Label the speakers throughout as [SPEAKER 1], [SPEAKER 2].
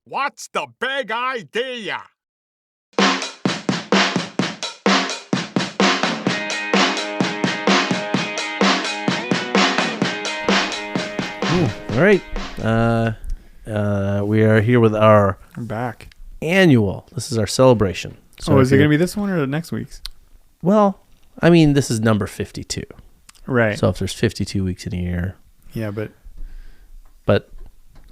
[SPEAKER 1] What's the big idea?
[SPEAKER 2] All right. We are here with our
[SPEAKER 3] I'm back.
[SPEAKER 2] annual. This is our celebration.
[SPEAKER 3] So is it going to be this one or next week's?
[SPEAKER 2] Well, I mean, this is number 52.
[SPEAKER 3] Right.
[SPEAKER 2] So if there's 52 weeks in a year.
[SPEAKER 3] Yeah, but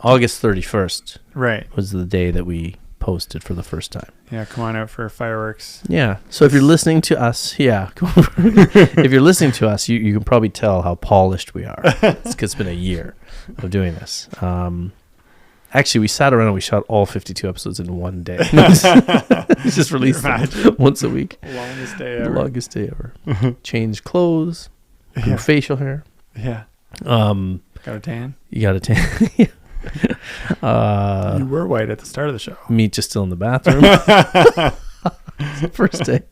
[SPEAKER 2] August 31st
[SPEAKER 3] right
[SPEAKER 2] was the day that we posted for the first time.
[SPEAKER 3] Yeah, come on out for fireworks.
[SPEAKER 2] Yeah. So if you're listening to us, if you're listening to us, you can probably tell how polished we are. It's 'cause it's been a year of doing this. Actually, we sat around and we shot all 52 episodes in one day. It's just released them once a week.
[SPEAKER 3] Longest day ever.
[SPEAKER 2] The longest day ever. Changed clothes, grew facial hair.
[SPEAKER 3] Yeah.
[SPEAKER 2] Got
[SPEAKER 3] a tan?
[SPEAKER 2] You got a tan.
[SPEAKER 3] You were white at the start of the show.
[SPEAKER 2] Meat just still in the bathroom. First day.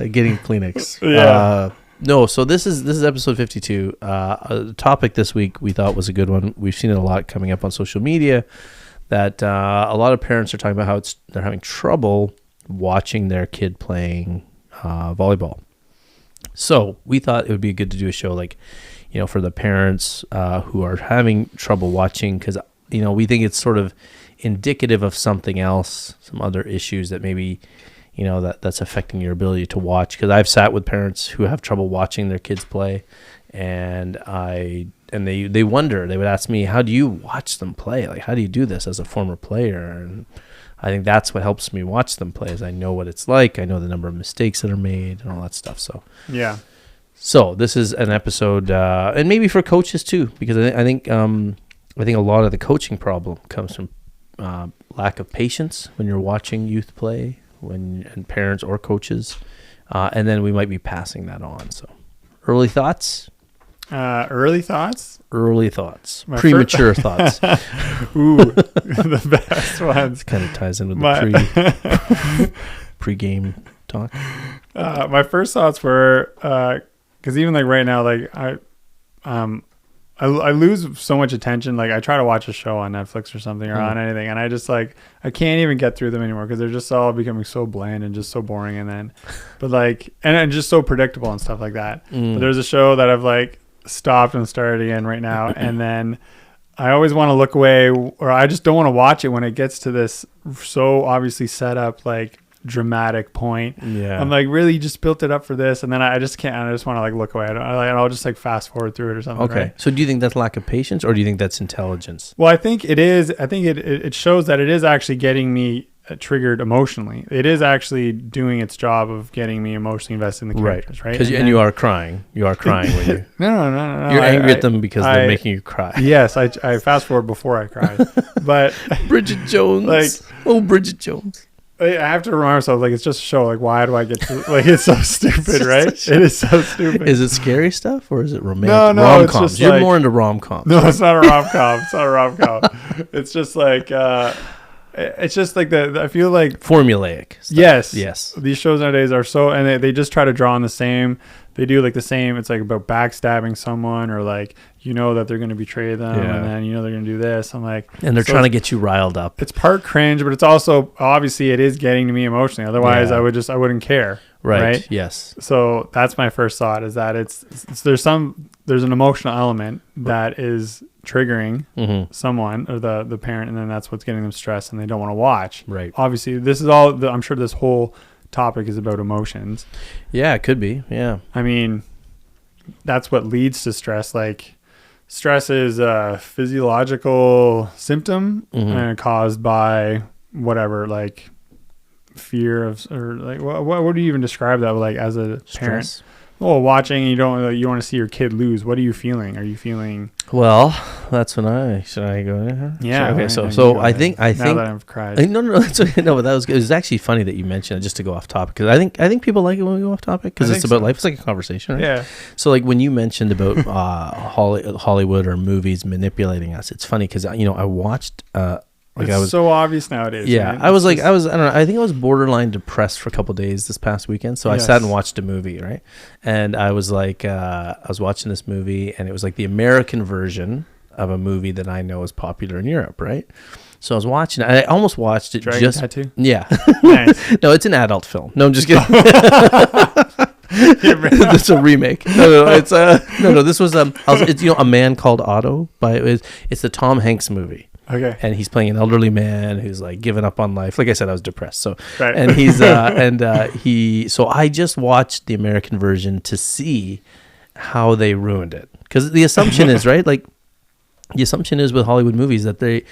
[SPEAKER 2] Getting Kleenex.
[SPEAKER 3] Yeah.
[SPEAKER 2] No, so this is episode 52. A topic this week we thought was a good one. We've seen it a lot coming up on social media that a lot of parents are talking about how they're having trouble watching their kid playing volleyball. So we thought it would be good to do a show like, for the parents who are having trouble watching, because, we think it's sort of indicative of something else, some other issues that maybe, that's affecting your ability to watch. Because I've sat with parents who have trouble watching their kids play, and they wonder, they would ask me, how do you watch them play? Like, how do you do this as a former player? And I think that's what helps me watch them play, is I know what it's like. I know the number of mistakes that are made and all that stuff. So
[SPEAKER 3] yeah.
[SPEAKER 2] So this is an episode, and maybe for coaches too, because I think a lot of the coaching problem comes from lack of patience when you're watching youth play, and parents or coaches, and then we might be passing that on. So, early thoughts.
[SPEAKER 3] Premature thoughts. Ooh, the best ones.
[SPEAKER 2] Kind of ties in with the pre-game talk.
[SPEAKER 3] My first thoughts were, because even like right now, like I lose so much attention. Like I try to watch a show on Netflix or something or on anything, and I just I can't even get through them anymore because they're just all becoming so bland and just so boring. And then, and just so predictable and stuff like that. But there's a show that I've stopped and started again right now, and then I always want to look away, or I just don't want to watch it when it gets to this so obviously set up dramatic point.
[SPEAKER 2] Yeah,
[SPEAKER 3] I'm really, you just built it up for this, and then I just can't. I just want to look away. I'll just fast forward through it or something.
[SPEAKER 2] Okay.
[SPEAKER 3] Right?
[SPEAKER 2] So do you think that's lack of patience, or do you think that's intelligence?
[SPEAKER 3] Well, I think it is. I think it shows that it is actually getting me triggered emotionally. It is actually doing its job of getting me emotionally invested in the characters, right?
[SPEAKER 2] Because you are crying. You are crying when you.
[SPEAKER 3] No.
[SPEAKER 2] You're angry at them because they're making you cry.
[SPEAKER 3] Yes, I fast forward before I cried, but
[SPEAKER 2] Bridget Jones. Bridget Jones.
[SPEAKER 3] I have to remind myself, it's just a show. Why do I get to, it's so stupid, right? It is so stupid.
[SPEAKER 2] Is it scary stuff or is it romantic?
[SPEAKER 3] No,
[SPEAKER 2] rom-coms. You're more into rom-coms.
[SPEAKER 3] No, it's not a rom-com. It's not a rom-com. It's just it's just I feel
[SPEAKER 2] formulaic stuff. Yes.
[SPEAKER 3] These shows nowadays are so, and they just try to draw on the same. They do the same. It's about backstabbing someone, or that they're going to betray them, and then they're going to do this. I'm
[SPEAKER 2] and they're trying to get you riled up.
[SPEAKER 3] It's part cringe, but it's also obviously it is getting to me emotionally. Otherwise, I wouldn't care.
[SPEAKER 2] Right. Yes.
[SPEAKER 3] So that's my first thought, is that there's an emotional element that is triggering someone, or the parent, and then that's what's getting them stressed and they don't want to watch.
[SPEAKER 2] Right.
[SPEAKER 3] Obviously, this is all. I'm sure this whole topic is about emotions.
[SPEAKER 2] Yeah, it could be. Yeah.
[SPEAKER 3] I mean, that's what leads to stress. Stress is a physiological symptom caused by whatever, fear of, or what do you even describe that as a parent?
[SPEAKER 2] Stress.
[SPEAKER 3] Well, watching, you want to see your kid lose. What are you feeling? Are you feeling?
[SPEAKER 2] Well, that's when should I go?
[SPEAKER 3] Yeah.
[SPEAKER 2] Okay. So I think
[SPEAKER 3] now that I've cried.
[SPEAKER 2] No. That's okay. No, but that was good. It was actually funny that you mentioned it, just to go off topic, because I think people like it when we go off topic, because it's about life. It's like a conversation, right?
[SPEAKER 3] Yeah.
[SPEAKER 2] So when you mentioned about Hollywood or movies manipulating us, it's funny because I watched.
[SPEAKER 3] It's so obvious nowadays.
[SPEAKER 2] Yeah, right? I don't know. I think I was borderline depressed for a couple of days this past weekend. So I sat and watched a movie, right? And I was I was watching this movie, and it was the American version of a movie that I know is popular in Europe, right? So I was watching it. I almost watched it
[SPEAKER 3] Dragon Tattoo?
[SPEAKER 2] Yeah.
[SPEAKER 3] Nice.
[SPEAKER 2] No, it's an adult film. No, I'm just kidding. It's a remake. No, it's no. This was it's A Man Called Otto it's the Tom Hanks movie.
[SPEAKER 3] Okay.
[SPEAKER 2] And he's playing an elderly man who's like given up on life. Like I said, I was depressed. So
[SPEAKER 3] Right.
[SPEAKER 2] and he's so I just watched the American version to see how they ruined it, because the assumption is right. Like the assumption is with Hollywood movies that they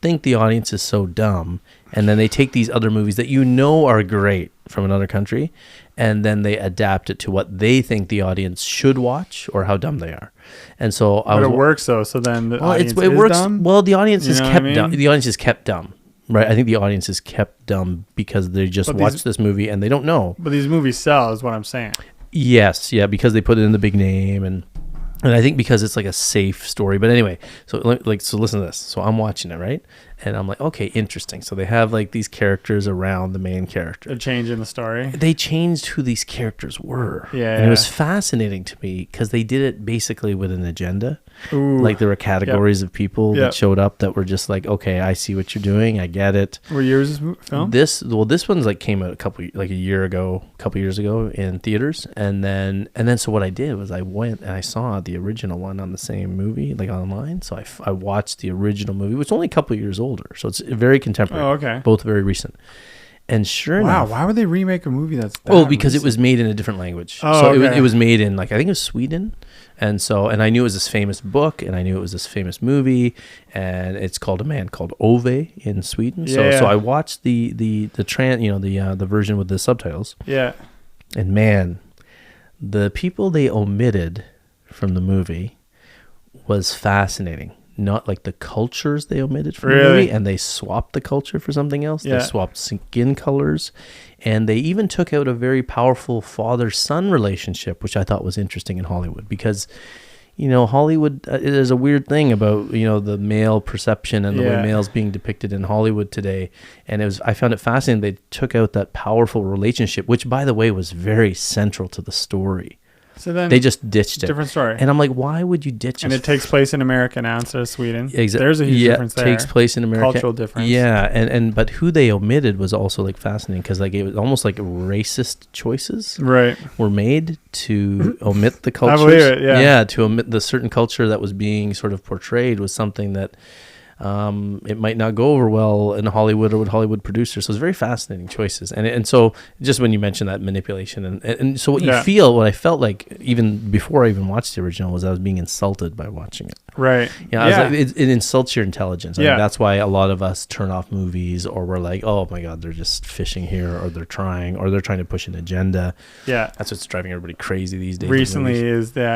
[SPEAKER 2] think the audience is so dumb, and then they take these other movies that are great from another country, and then they adapt it to what they think the audience should watch or how dumb they are. And so
[SPEAKER 3] it works though. So then the audience
[SPEAKER 2] it
[SPEAKER 3] is
[SPEAKER 2] works.
[SPEAKER 3] dumb?
[SPEAKER 2] Well, the audience is
[SPEAKER 3] You know
[SPEAKER 2] kept
[SPEAKER 3] what I mean?
[SPEAKER 2] dumb. The audience is kept dumb, right? I think the audience is kept dumb because they just watch this movie and they don't know.
[SPEAKER 3] But these movies sell, is what I'm saying.
[SPEAKER 2] Yes, yeah, because they put it in the big name, and I think because it's like a safe story. But anyway, so listen to this. So I'm watching it, right? And I'm like, okay, interesting. So they have like these characters around the main character.
[SPEAKER 3] A change in the story.
[SPEAKER 2] They changed who these characters were.
[SPEAKER 3] Yeah.
[SPEAKER 2] And it was fascinating to me because they did it basically with an agenda.
[SPEAKER 3] Ooh.
[SPEAKER 2] Like there were categories of people that showed up that were just like, okay, I see what you're doing. I get it.
[SPEAKER 3] What year is this film?
[SPEAKER 2] This one's like came out a couple years ago in theaters. And then so what I did was I went and I saw the original one on the same movie, like online. So I watched the original movie, which is only a couple of years older. So it's very contemporary.
[SPEAKER 3] Oh, okay.
[SPEAKER 2] Both very recent. And sure enough.
[SPEAKER 3] Wow, why would they remake a movie that's that
[SPEAKER 2] because
[SPEAKER 3] recent?
[SPEAKER 2] it was made in a different language.
[SPEAKER 3] Oh,
[SPEAKER 2] so
[SPEAKER 3] okay.
[SPEAKER 2] it was made in I think it was Sweden. And I knew it was this famous book, and I knew it was this famous movie, and it's called A Man Called Ove in Sweden.
[SPEAKER 3] Yeah.
[SPEAKER 2] So I watched the version with the subtitles.
[SPEAKER 3] Yeah.
[SPEAKER 2] And man, the people they omitted from the movie was fascinating. Not like the cultures they omitted from the movie, and they swapped the culture for something else.
[SPEAKER 3] Yeah.
[SPEAKER 2] They swapped skin colors, and they even took out a very powerful father-son relationship, which I thought was interesting in Hollywood because, Hollywood, there's a weird thing about, the male perception and the way males being depicted in Hollywood today. And I found it fascinating. They took out that powerful relationship, which by the way was very central to the story.
[SPEAKER 3] So then
[SPEAKER 2] They just ditched it.
[SPEAKER 3] different story.
[SPEAKER 2] And I'm like, why would you ditch it?
[SPEAKER 3] And it takes place in America now instead of Sweden.
[SPEAKER 2] Exactly.
[SPEAKER 3] There's a huge difference there.
[SPEAKER 2] Takes place in America.
[SPEAKER 3] Cultural difference.
[SPEAKER 2] Yeah, but who they omitted was also like fascinating because like it was almost like racist choices
[SPEAKER 3] Right.
[SPEAKER 2] were made to omit the cultures.
[SPEAKER 3] I believe it, yeah.
[SPEAKER 2] Yeah, to omit the certain culture that was being sort of portrayed was something that it might not go over well in Hollywood or with Hollywood producers. So it's very fascinating choices. And so just when you mentioned that manipulation and so what I felt like even before I even watched the original was I was being insulted by watching it.
[SPEAKER 3] Right.
[SPEAKER 2] I was like, it insults your intelligence. I
[SPEAKER 3] Yeah.
[SPEAKER 2] think that's why a lot of us turn off movies or we're like, oh my God, they're just fishing here or they're trying to push an agenda.
[SPEAKER 3] Yeah.
[SPEAKER 2] That's what's driving everybody crazy these days.
[SPEAKER 3] Recently is the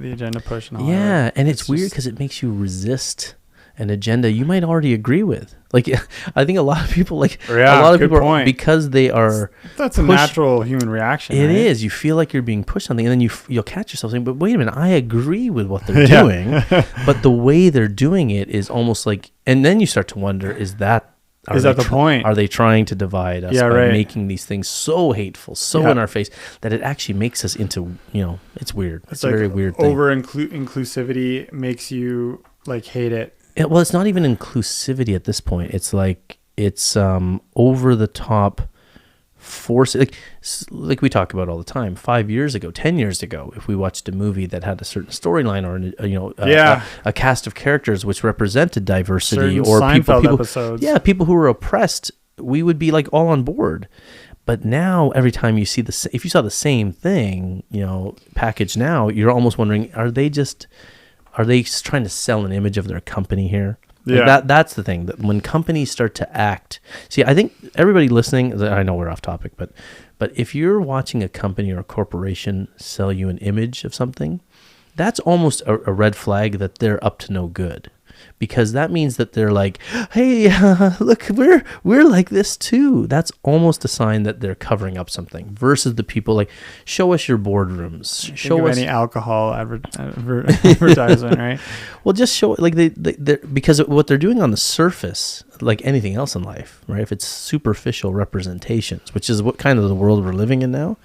[SPEAKER 3] agenda push in Hollywood.
[SPEAKER 2] Yeah. And it's weird because it makes you resist an agenda you might already agree with. Like, I think a lot of people because they are.
[SPEAKER 3] That's a natural human reaction.
[SPEAKER 2] It
[SPEAKER 3] right?
[SPEAKER 2] is. You feel like you're being pushed something, and then you'll catch yourself saying, "But wait a minute, I agree with what they're doing, but the way they're doing it is almost like." And then you start to wonder: Is that the
[SPEAKER 3] point?
[SPEAKER 2] Are they trying to divide us by making these things so hateful, so in our face that it actually makes us into It's weird. It's a very weird thing.
[SPEAKER 3] Over inclusivity makes you like hate it.
[SPEAKER 2] Well, it's not even inclusivity at this point. It's like it's over the top force. Like we talk about all the time. 5 years ago, 10 years ago, if we watched a movie that had a certain storyline or a cast of characters which represented diversity
[SPEAKER 3] Certain
[SPEAKER 2] or
[SPEAKER 3] Seinfeld episodes.
[SPEAKER 2] people who were oppressed, we would be like all on board. But now, every time you see if you saw the same thing, packaged now, you're almost wondering, are they trying to sell an image of their company here?
[SPEAKER 3] Yeah.
[SPEAKER 2] That's the thing. That when companies start to act... See, I think everybody listening... I know we're off topic, but if you're watching a company or a corporation sell you an image of something, that's almost a red flag that they're up to no good. Because that means that they're like, hey, look, we're like this too. That's almost a sign that they're covering up something. Versus the people like, show us your boardrooms. Show us
[SPEAKER 3] any alcohol advertisement, right?
[SPEAKER 2] Well, just show like because what they're doing on the surface, like anything else in life, right? If it's superficial representations, which is what kind of the world we're living in now,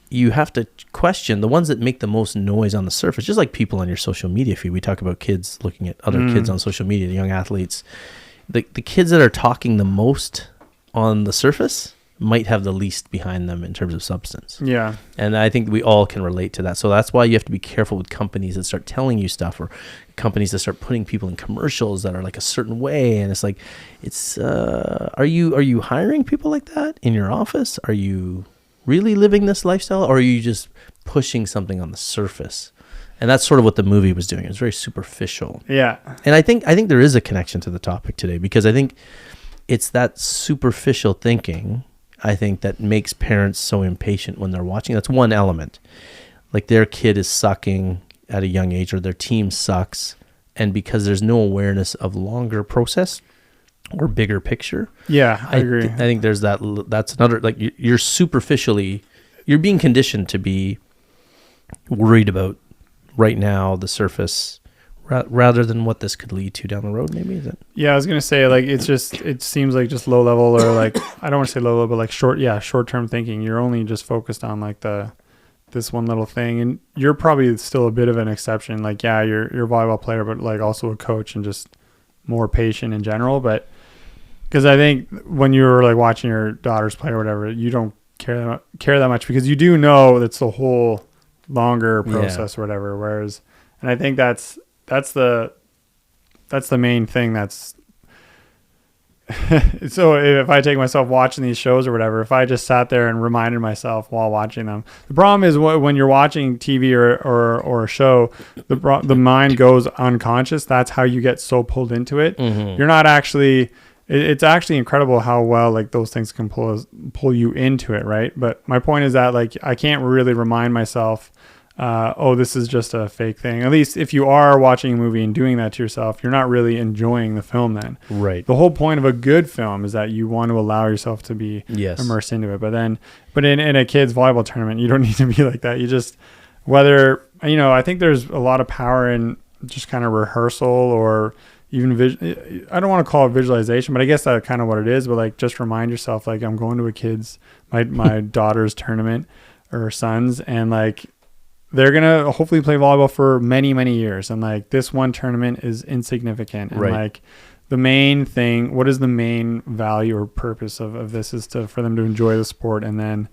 [SPEAKER 2] you have to question the ones that make the most noise on the surface, just like people on your social media feed. We talk about kids looking at other kids on social media, the young athletes. The kids that are talking the most on the surface might have the least behind them in terms of substance.
[SPEAKER 3] Yeah.
[SPEAKER 2] And I think we all can relate to that. So that's why you have to be careful with companies that start telling you stuff, or companies that start putting people in commercials that are like a certain way. And it's like, are you hiring people like that in your office? Are you really living this lifestyle, or are you just pushing something on the surface? And that's sort of what the movie was doing. It was very superficial.
[SPEAKER 3] Yeah.
[SPEAKER 2] And I think there is a connection to the topic today, because I think it's that superficial thinking, I think, that makes parents so impatient when they're watching. That's one element. Like their kid is sucking at a young age, or their team sucks, and because there's no awareness of longer process or bigger picture.
[SPEAKER 3] Yeah, I agree.
[SPEAKER 2] I think there's that's another, like, you're being conditioned to be worried about right now, the surface, rather than what this could lead to down the road. Maybe is it?
[SPEAKER 3] Yeah, I was gonna say, like, it seems like just low level, or like, I don't want to say low level, but like short term thinking. You're only just focused on like this one little thing, and you're probably still a bit of an exception. Like, yeah, you're a volleyball player, but like also a coach and just more patient in general. But because I think when you're like watching your daughters play or whatever, you don't care that much, because you do know it's the whole longer process or whatever. Whereas, and I think that's the main thing. That's so if I take myself watching these shows or whatever, if I just sat there and reminded myself while watching them, the problem is when you're watching TV or a show, the mind goes unconscious. That's how you get so pulled into it. Mm-hmm. You're not actually. It's actually incredible how well like those things can pull you into it, right? But my point is that like I can't really remind myself, this is just a fake thing. At least if you are watching a movie and doing that to yourself, you're not really enjoying the film then.
[SPEAKER 2] Right.
[SPEAKER 3] The whole point of a good film is that you want to allow yourself to be immersed into it. But in a kid's volleyball tournament, you don't need to be like that. You just, I think there's a lot of power in just kind of rehearsal, or even I don't want to call it visualization, but I guess that's kind of what it is. But like, just remind yourself, like, I'm going to my daughter's tournament or son's, and like, they're going to hopefully play volleyball for many, many years. And like, this one tournament is insignificant. And like, the main thing, what is the main value or purpose of this is for them to enjoy the sport. And then,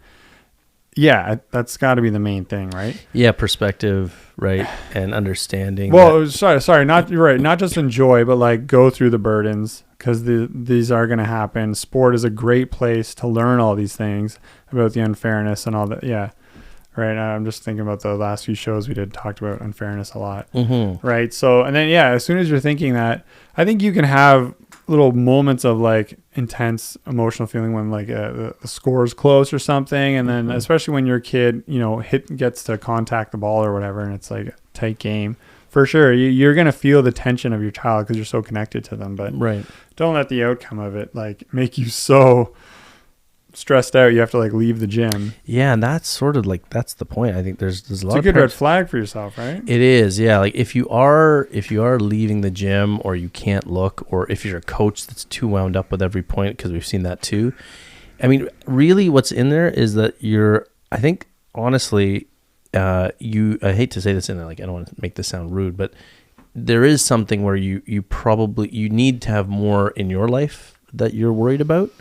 [SPEAKER 3] that's got to be the main thing, right? Yeah,
[SPEAKER 2] perspective, right, and understanding.
[SPEAKER 3] Well, sorry, you're right. Not just enjoy, but like go through the burdens, because these are going to happen. Sport is a great place to learn all these things about the unfairness and all that. Yeah, right. I'm just thinking about the last few shows we talked about unfairness a lot, right? So, and then as soon as you're thinking that, I think you can have little moments of like intense emotional feeling when like the score is close or something, and then especially when your kid gets to contact the ball or whatever, and it's like a tight game, for sure you're gonna feel the tension of your child because you're so connected to them. But don't let the outcome of it like make you so stressed out you have to like leave the gym.
[SPEAKER 2] And that's sort of like, that's the point. I think there's a lot
[SPEAKER 3] of good red flag for yourself, right?
[SPEAKER 2] It is. Like if you are leaving the gym, or you can't look, or if you're a coach that's too wound up with every point, because we've seen that too. I mean, really what's in there is that I think honestly, I hate to say this in there, like, I don't want to make this sound rude, but there is something where you need to have more in your life that you're worried about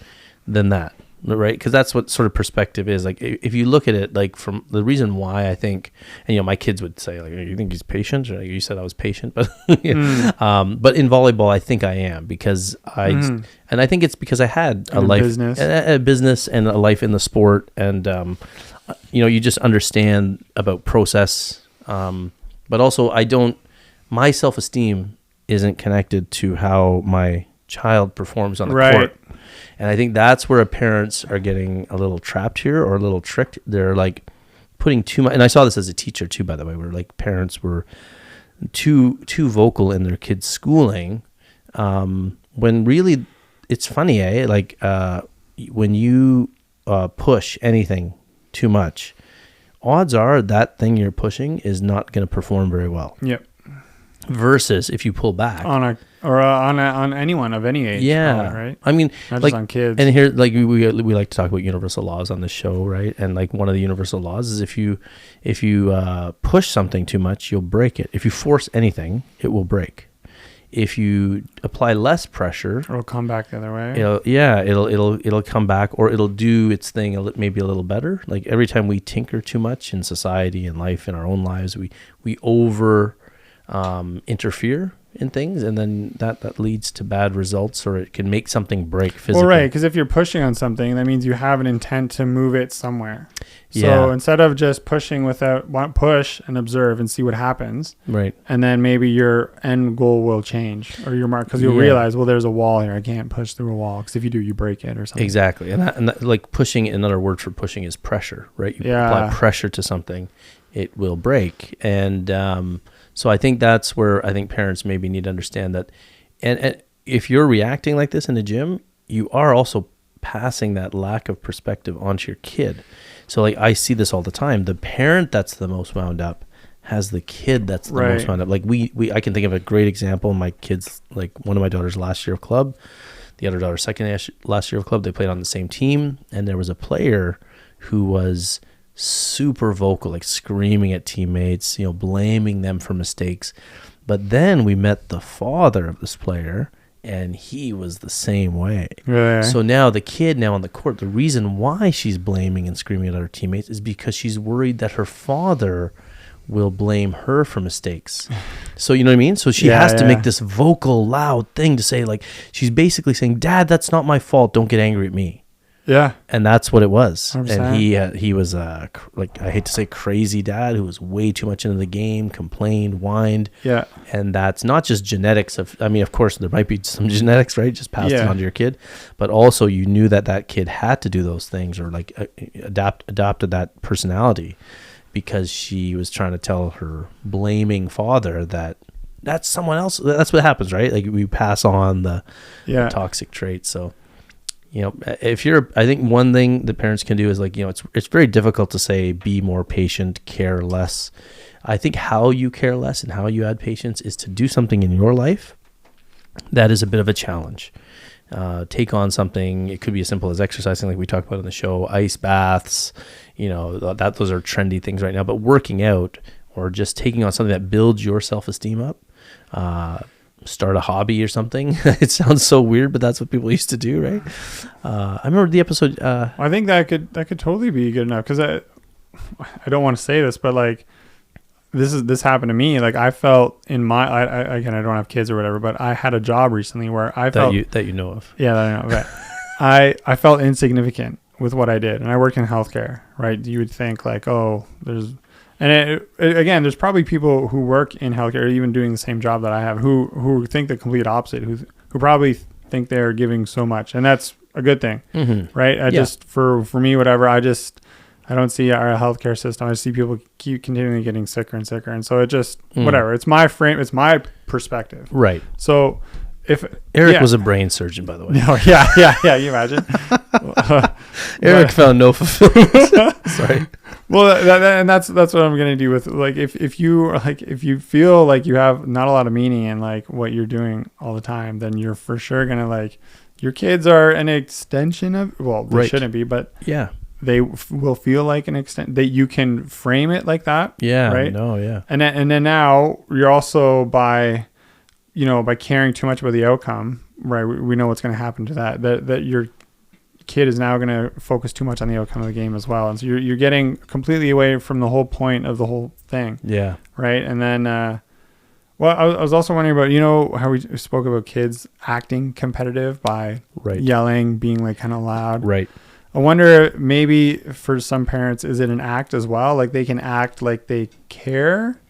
[SPEAKER 2] than that. Right, because that's what sort of perspective is. Like, if you look at it, like, from the reason why I think, and my kids would say, like, you think he's patient? Or like, you said I was patient, but but in volleyball, I think I am, because and I think it's because I had a business and a life in the sport, and you just understand about process, but also my self-esteem isn't connected to how my child performs on the court. And I think that's where parents are getting a little trapped here, or a little tricked. They're like putting too much, and I saw this as a teacher too, by the way, where like parents were too vocal in their kids' schooling, when really it's funny, like when you push anything too much, odds are that thing you're pushing is not going to perform very well.
[SPEAKER 3] Yep.
[SPEAKER 2] versus if you pull back
[SPEAKER 3] on anyone of any age.
[SPEAKER 2] yeah,
[SPEAKER 3] probably, right.
[SPEAKER 2] I mean,
[SPEAKER 3] Not
[SPEAKER 2] like,
[SPEAKER 3] just on kids.
[SPEAKER 2] and here, like we like to talk about universal laws on the show, right? And like one of the universal laws is if you push something too much, you'll break it. If you force anything, it will break. If you apply less pressure,
[SPEAKER 3] It'll come back the other way.
[SPEAKER 2] it'll come back, or it'll do its thing maybe a little better. Like every time we tinker too much in society and life, in our own lives, we over interfere in things, and then that leads to bad results, or it can make something break physically.
[SPEAKER 3] Well, right, because if you're pushing on something, that means you have an intent to move it somewhere. So
[SPEAKER 2] Yeah.
[SPEAKER 3] instead of just pushing push and observe and see what happens,
[SPEAKER 2] Right.
[SPEAKER 3] and then maybe your end goal will change, or your mark, because you'll
[SPEAKER 2] Yeah.
[SPEAKER 3] realize, well, there's a wall here. I can't push through a wall, because if you do, you break it or something.
[SPEAKER 2] Exactly. And that, like pushing, another word for pushing is pressure, right? You apply pressure to something, it will break. And so I think that's where I think parents maybe need to understand that. And if you're reacting like this in the gym, you are also passing that lack of perspective onto your kid. So like I see this all the time. The parent that's the most wound up has the kid that's the most wound up. Like I can think of a great example. My kids, like one of my daughters last year of club, the other daughter last year of club, they played on the same team, and there was a player who was super vocal, like screaming at teammates, blaming them for mistakes. But then we met the father of this player, and he was the same way.
[SPEAKER 3] Really?
[SPEAKER 2] So now the kid on the court, the reason why she's blaming and screaming at her teammates is because she's worried that her father will blame her for mistakes. So you know what I mean? So she has to make this vocal, loud thing to say, like, she's basically saying, Dad, that's not my fault. Don't get angry at me.
[SPEAKER 3] Yeah.
[SPEAKER 2] And that's what it was.
[SPEAKER 3] 100%.
[SPEAKER 2] And he was like, I hate to say crazy dad who was way too much into the game, complained, whined.
[SPEAKER 3] Yeah.
[SPEAKER 2] And that's not just genetics of course there might be some genetics, right? Just passed it on to your kid, but also you knew that kid had to do those things, or like adopted that personality, because she was trying to tell her blaming father that that's someone else. That's what happens, right? Like we pass on the toxic traits. So I think one thing that parents can do is it's very difficult to say be more patient, care less. I think how you care less and how you add patience is to do something in your life that is a bit of a challenge. Take on something. It could be as simple as exercising, like we talked about on the show, ice baths, those are trendy things right now, but working out, or just taking on something that builds your self-esteem up. Start a hobby or something. It sounds so weird, but that's what people used to do, right? I remember the episode.
[SPEAKER 3] I think that could totally be good enough, because I don't want to say this, but like this happened to me. Like I felt in again, I don't have kids or whatever, but I had a job recently where I felt
[SPEAKER 2] that you know of.
[SPEAKER 3] Yeah, that I know. But I felt insignificant with what I did, and I work in healthcare, right? You would think like, oh, again, there's probably people who work in healthcare, even doing the same job that I have, who think the complete opposite, who probably think they're giving so much, and that's a good thing, right? Just for me, whatever. I don't see our healthcare system. I see people keep continually getting sicker and sicker, and so it just whatever. It's my frame. It's my perspective,
[SPEAKER 2] right?
[SPEAKER 3] So if
[SPEAKER 2] Eric was a brain surgeon, by the way.
[SPEAKER 3] No, yeah. You imagine?
[SPEAKER 2] Eric found no fulfillment. Sorry.
[SPEAKER 3] Well, that's what I'm gonna do with, like, if you feel like you have not a lot of meaning in like what you're doing all the time, then you're for sure gonna, like, your kids are an extension of, well, they shouldn't be, but
[SPEAKER 2] yeah,
[SPEAKER 3] they will feel like an extent that you can frame it like that.
[SPEAKER 2] Yeah.
[SPEAKER 3] Right.
[SPEAKER 2] No. Yeah.
[SPEAKER 3] And then now you're also by caring too much about the outcome, right? We know what's going to happen to that your kid is now going to focus too much on the outcome of the game as well. And so you're getting completely away from the whole point of the whole thing. Yeah. Right. And then, I was also wondering about, how we spoke about kids acting competitive by yelling, being like kind of loud. Right. I wonder, maybe for some parents, is it an act as well? Like they can act like they care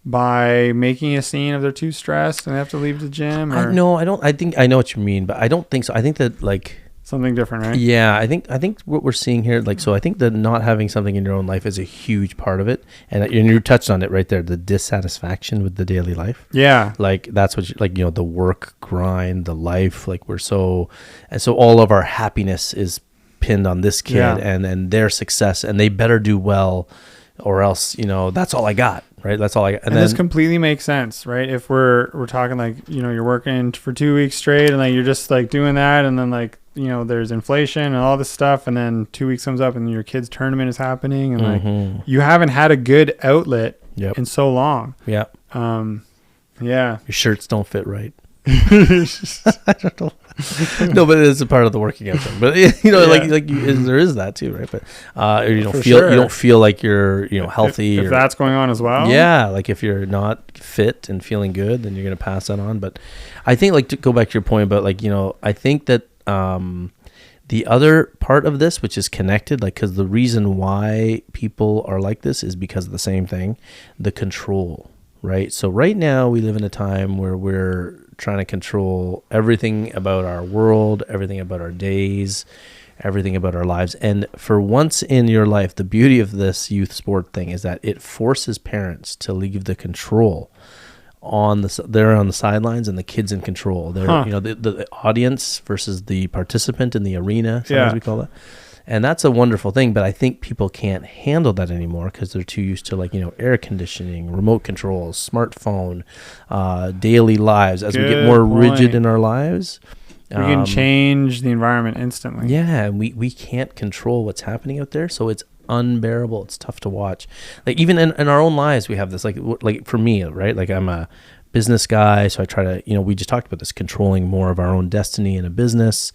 [SPEAKER 3] by making a scene of they're too stressed and they have to leave the gym? Or?
[SPEAKER 2] No, I don't. I think I know what you mean, but I don't think so. I think that, like,
[SPEAKER 3] something different, right?
[SPEAKER 2] Yeah, I think what we're seeing here, like, so I think that not having something in your own life is a huge part of it, and you touched on it right there, the dissatisfaction with the daily life. Yeah, like that's what the work grind, the life, like so all of our happiness is pinned on this kid and their success, and they better do well or else, you know, that's all I got, right? That's all I got.
[SPEAKER 3] And this completely makes sense, right? If we're talking like, you know, you're working for 2 weeks straight and like you're just like doing that, and then like, you know, there's inflation and all this stuff, and then 2 weeks comes up and your kid's tournament is happening, and like you haven't had a good outlet in so long.
[SPEAKER 2] Yeah.
[SPEAKER 3] Yeah.
[SPEAKER 2] Your shirts don't fit right. I don't know. No, but it is a part of the working out thing. But you know, there is that too, right? But you don't feel you don't feel like you're, you know, healthy.
[SPEAKER 3] If that's going on as well.
[SPEAKER 2] Yeah, like if you're not fit and feeling good, then you're gonna pass that on. But I think, like, to go back to your point about, like, you know, I think that the other part of this, which is connected, like, because the reason why people are like this is because of the same thing, the control, right? So right now we live in a time where we're trying to control everything about our world, everything about our days, everything about our lives. And for once in your life, the beauty of this youth sport thing is that it forces parents to leave the control they're on the sidelines, and the kid's in control. They're, you know, the audience versus the participant in the arena, sometimes we call it. And that's a wonderful thing, but I think people can't handle that anymore because they're too used to, like, you know, air conditioning, remote controls, smartphone, daily lives. As we get more rigid in our lives,
[SPEAKER 3] we can change the environment instantly.
[SPEAKER 2] Yeah, and we can't control what's happening out there, so it's unbearable. It's tough to watch. Like, even in our own lives, we have this, like for me, right? Like, I'm a business guy, so I try to, you know, we just talked about this, controlling more of our own destiny in a business.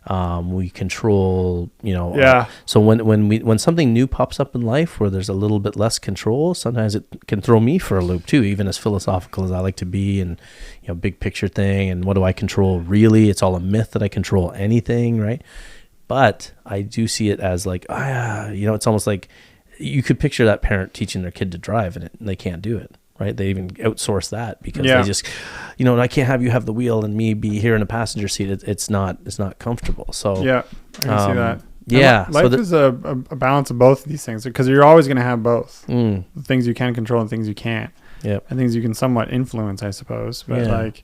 [SPEAKER 2] We control, you know, so when something new pops up in life where there's a little bit less control, sometimes it can throw me for a loop too, even as philosophical as I like to be, and, you know, big picture thing, and what do I control really? It's all a myth that I control anything, right? But I do see it as like, you know, it's almost like you could picture that parent teaching their kid to drive, and they can't do it, right? They even outsource that because they just, you know, I can't have you have the wheel and me be here in a passenger seat. It's not comfortable. So
[SPEAKER 3] yeah, I can see that.
[SPEAKER 2] Yeah,
[SPEAKER 3] life is a balance of both of these things, because you're always going to have both the things you can control and things you can't. Yeah, and things you can somewhat influence, I suppose. But like,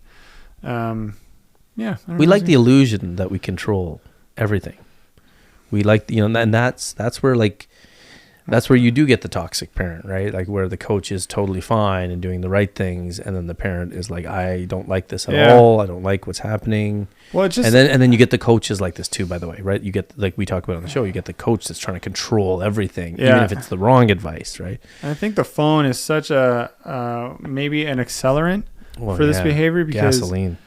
[SPEAKER 2] we like the illusion that we control everything. We like, you know, and that's where, like, that's where you do get the toxic parent, right? Like, where the coach is totally fine and doing the right things, and then the parent is like, I don't like this at all. I don't like what's happening.
[SPEAKER 3] Well, it's just,
[SPEAKER 2] and then you get the coaches like this too, by the way, right? You get, like we talked about on the show, you get the coach that's trying to control everything, even if it's the wrong advice, right?
[SPEAKER 3] And I think the phone is such a maybe an accelerant for this behavior, because
[SPEAKER 2] gasoline.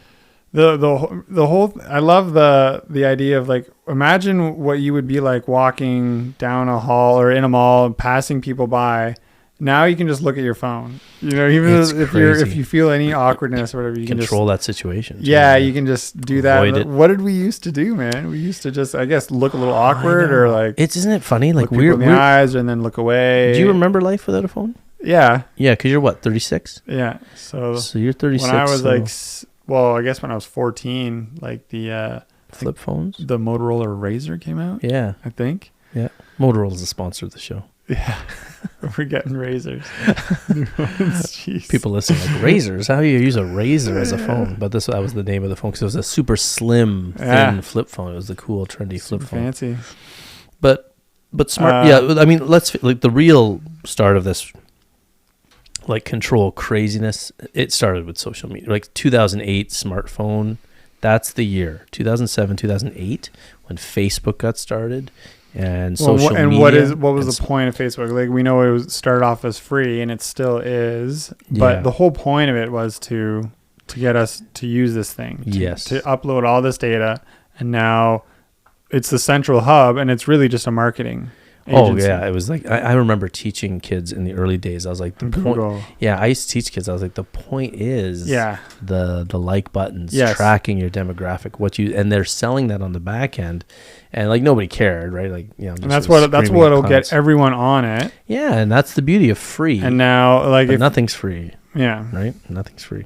[SPEAKER 3] The whole, I love the idea of, like, imagine what you would be like walking down a hall or in a mall and passing people by. Now you can just look at your phone, you know, even if you feel any awkwardness or whatever, you can
[SPEAKER 2] control that situation.
[SPEAKER 3] Yeah, you can just do that. What did we used to do, man? We used to just, I guess, look a little awkward, or like,
[SPEAKER 2] isn't it funny? Like,
[SPEAKER 3] we're in the eyes and then look away.
[SPEAKER 2] Do you remember life without a phone?
[SPEAKER 3] Yeah.
[SPEAKER 2] Yeah, because you're what, 36?
[SPEAKER 3] Yeah. So
[SPEAKER 2] you're 36.
[SPEAKER 3] When I was I guess when I was 14, like the
[SPEAKER 2] flip phones,
[SPEAKER 3] the Motorola Razr came out.
[SPEAKER 2] Yeah,
[SPEAKER 3] I think.
[SPEAKER 2] Yeah, Motorola is the sponsor of the show.
[SPEAKER 3] Yeah, we're getting razors.
[SPEAKER 2] People listen like, razors? How do you use a razor as a phone? But that was the name of the phone, because it was a super slim, thin flip phone. It was the cool, trendy flip phone.
[SPEAKER 3] Fancy.
[SPEAKER 2] But smart. I mean, like, the real start of this, like, control craziness, it started with social media. Like 2008 smartphone, that's the year. 2007, 2008, when Facebook got started, and social media.
[SPEAKER 3] And what was the point of Facebook? Like, we know it started off as free, and it still is. But the whole point of it was to get us to use this thing. To upload all this data, and now it's the central hub, and it's really just a marketing agency.
[SPEAKER 2] Oh yeah, it was like, I remember teaching kids in the early days. I was like, I used to teach kids. I was like, the point is, the like buttons, tracking your demographic, and they're selling that on the back end, and like nobody cared, right? Like, you know,
[SPEAKER 3] and that's what'll get everyone on it.
[SPEAKER 2] Yeah, and that's the beauty of free.
[SPEAKER 3] And now, like,
[SPEAKER 2] if nothing's free.
[SPEAKER 3] Yeah.
[SPEAKER 2] Right. Nothing's free.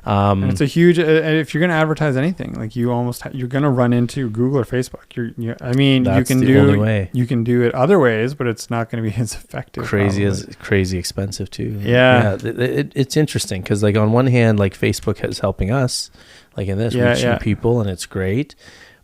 [SPEAKER 3] And it's a huge. If you're going to advertise anything, like, you're going to run into Google or Facebook. I mean,
[SPEAKER 2] that's
[SPEAKER 3] you can
[SPEAKER 2] the only way.
[SPEAKER 3] You can do it other ways, but it's not going to be as effective.
[SPEAKER 2] Crazy expensive too.
[SPEAKER 3] Yeah.
[SPEAKER 2] It's interesting because, like, on one hand, like, Facebook is helping us, like in this, reaching people, and it's great.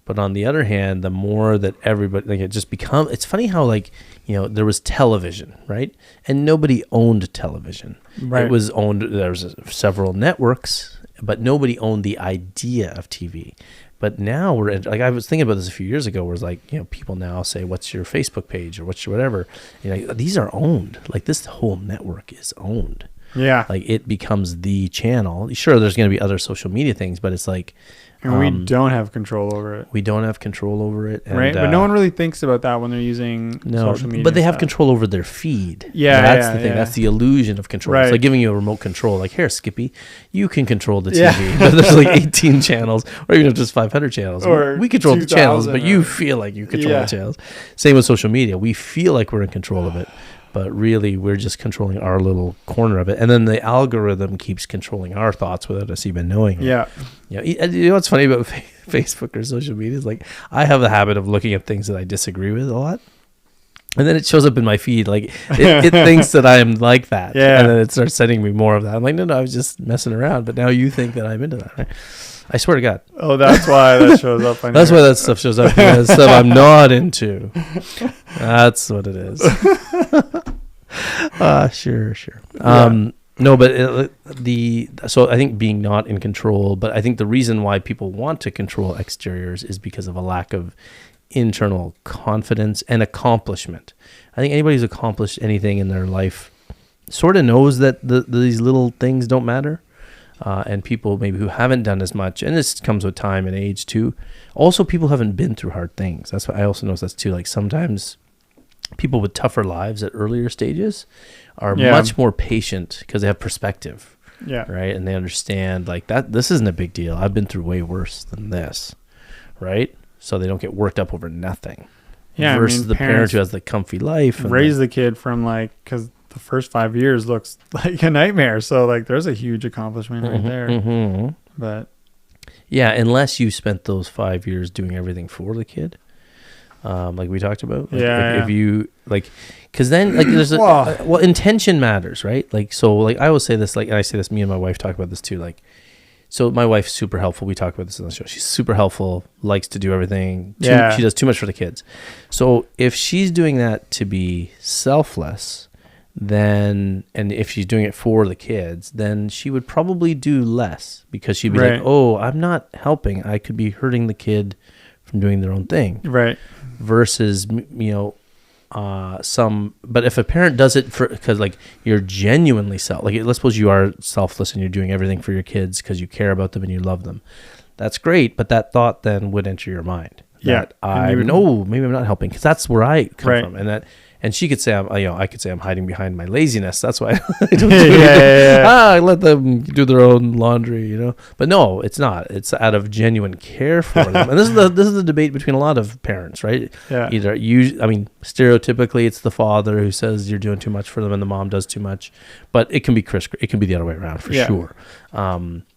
[SPEAKER 2] But on the other hand, the more that everybody, like, it just becomes, it's funny how, like, there was television, right? And nobody owned television.
[SPEAKER 3] Right.
[SPEAKER 2] It was owned, there was several networks, but nobody owned the idea of TV. But now like, I was thinking about this a few years ago, where it's like, people now say, what's your Facebook page or what's your whatever? These are owned. Like, this whole network is owned.
[SPEAKER 3] Yeah.
[SPEAKER 2] Like, it becomes the channel. Sure, there's going to be other social media things, but it's like,
[SPEAKER 3] and we don't have control over it.
[SPEAKER 2] We don't have control over it. And,
[SPEAKER 3] right. But no one really thinks about that when they're using social media.
[SPEAKER 2] But they have control over their feed.
[SPEAKER 3] Yeah.
[SPEAKER 2] That's the thing. Yeah. That's the illusion of control.
[SPEAKER 3] Right.
[SPEAKER 2] It's like giving you a remote control. Like, here, Skippy, you can control the TV. But there's like 18 channels, or even if just 500 channels.
[SPEAKER 3] Or
[SPEAKER 2] we control the channels, but you
[SPEAKER 3] or...
[SPEAKER 2] feel like you control the channels. Same with social media. We feel like we're in control of it, but really we're just controlling our little corner of it. And then the algorithm keeps controlling our thoughts without us even knowing it.
[SPEAKER 3] Yeah.
[SPEAKER 2] You know what's funny about Facebook or social media is, like, I have the habit of looking at things that I disagree with a lot. And then it shows up in my feed. Like, it thinks that I am like that.
[SPEAKER 3] Yeah.
[SPEAKER 2] And then it starts sending me more of that. I'm like, no, I was just messing around. But now you think that I'm into that, right? I swear to God.
[SPEAKER 3] Oh, that's why that shows up.
[SPEAKER 2] That's why that stuff shows up. Because stuff I'm not into. That's what it is. Sure.
[SPEAKER 3] Yeah.
[SPEAKER 2] No, but so I think being not in control, but I think the reason why people want to control exteriors is because of a lack of internal confidence and accomplishment. I think anybody who's accomplished anything in their life sort of knows that these little things don't matter. And people maybe who haven't done as much, and this comes with time and age too. Also, people haven't been through hard things. That's what I also notice that's too. Like, sometimes people with tougher lives at earlier stages are much more patient because they have perspective.
[SPEAKER 3] Yeah.
[SPEAKER 2] Right. And they understand, like, that this isn't a big deal. I've been through way worse than this. Right. So they don't get worked up over nothing.
[SPEAKER 3] Yeah.
[SPEAKER 2] Versus the parent who has the comfy life.
[SPEAKER 3] Raise the kid from, like, because the first 5 years looks like a nightmare. So, like, there's a huge accomplishment right there.
[SPEAKER 2] Mm-hmm.
[SPEAKER 3] But
[SPEAKER 2] yeah, unless you spent those 5 years doing everything for the kid. Like we talked about. Like, if you, like, because then, like, there's well, intention matters, right? Like, so, like, I always say this, like, and I say this, me and my wife talk about this too, like, so my wife's super helpful. We talk about this on the show. She's super helpful, likes to do everything. She does too much for the kids. So if she's doing that to be selfless, then, and if she's doing it for the kids, then she would probably do less, because she'd be like, oh, I'm not helping. I could be hurting the kid from doing their own thing.
[SPEAKER 3] Right.
[SPEAKER 2] Versus, but if a parent does it because, like, you're genuinely like, let's suppose you are selfless and you're doing everything for your kids because you care about them and you love them. That's great. But that thought then would enter your mind.
[SPEAKER 3] Yeah.
[SPEAKER 2] Maybe I'm not helping, because that's where I come from. And she could say, I could say I'm hiding behind my laziness. That's why I don't do anything. I let them do their own laundry, But no, it's not. It's out of genuine care for them. And this is the debate between a lot of parents, right?
[SPEAKER 3] Yeah.
[SPEAKER 2] Either stereotypically, it's the father who says you're doing too much for them, and the mom does too much. But it can be it can be the other way around for sure.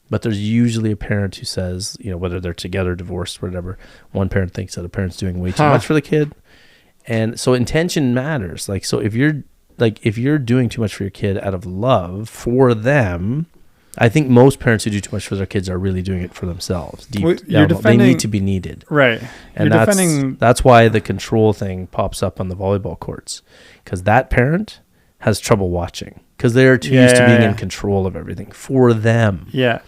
[SPEAKER 2] But there's usually a parent who says, whether they're together, divorced, whatever, one parent thinks that a parent's doing way too much for the kid. And so intention matters. Like, so if you're doing too much for your kid out of love for them, I think most parents who do too much for their kids are really doing it for themselves. They need to be needed.
[SPEAKER 3] Right.
[SPEAKER 2] And that's why the control thing pops up on the volleyball courts, because that parent has trouble watching because they're too used to being in control of everything for them.
[SPEAKER 3] Yeah.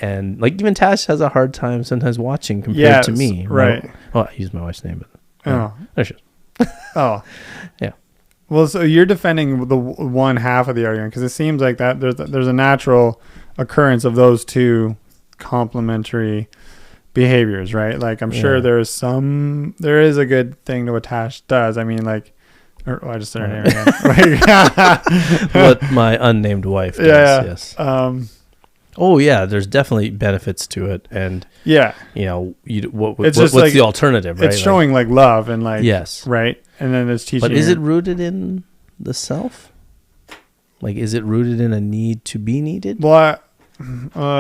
[SPEAKER 2] And, like, even Tash has a hard time sometimes watching compared to me.
[SPEAKER 3] Right.
[SPEAKER 2] Well, I used my wife's name, but there she is.
[SPEAKER 3] Oh,
[SPEAKER 2] yeah.
[SPEAKER 3] Well, so you're defending the one half of the argument, because it seems like that there's a natural occurrence of those two complementary behaviors, right? Like, I'm sure there is a good thing to what Tash does. I mean, like, I just said her name again.
[SPEAKER 2] What my unnamed wife does. Yes. Oh yeah, there's definitely benefits to it, and what's like, the alternative? Right?
[SPEAKER 3] It's showing like love and like right, and then it's teaching.
[SPEAKER 2] But is it rooted in the self? Like, is it rooted in a need to be needed?
[SPEAKER 3] Well,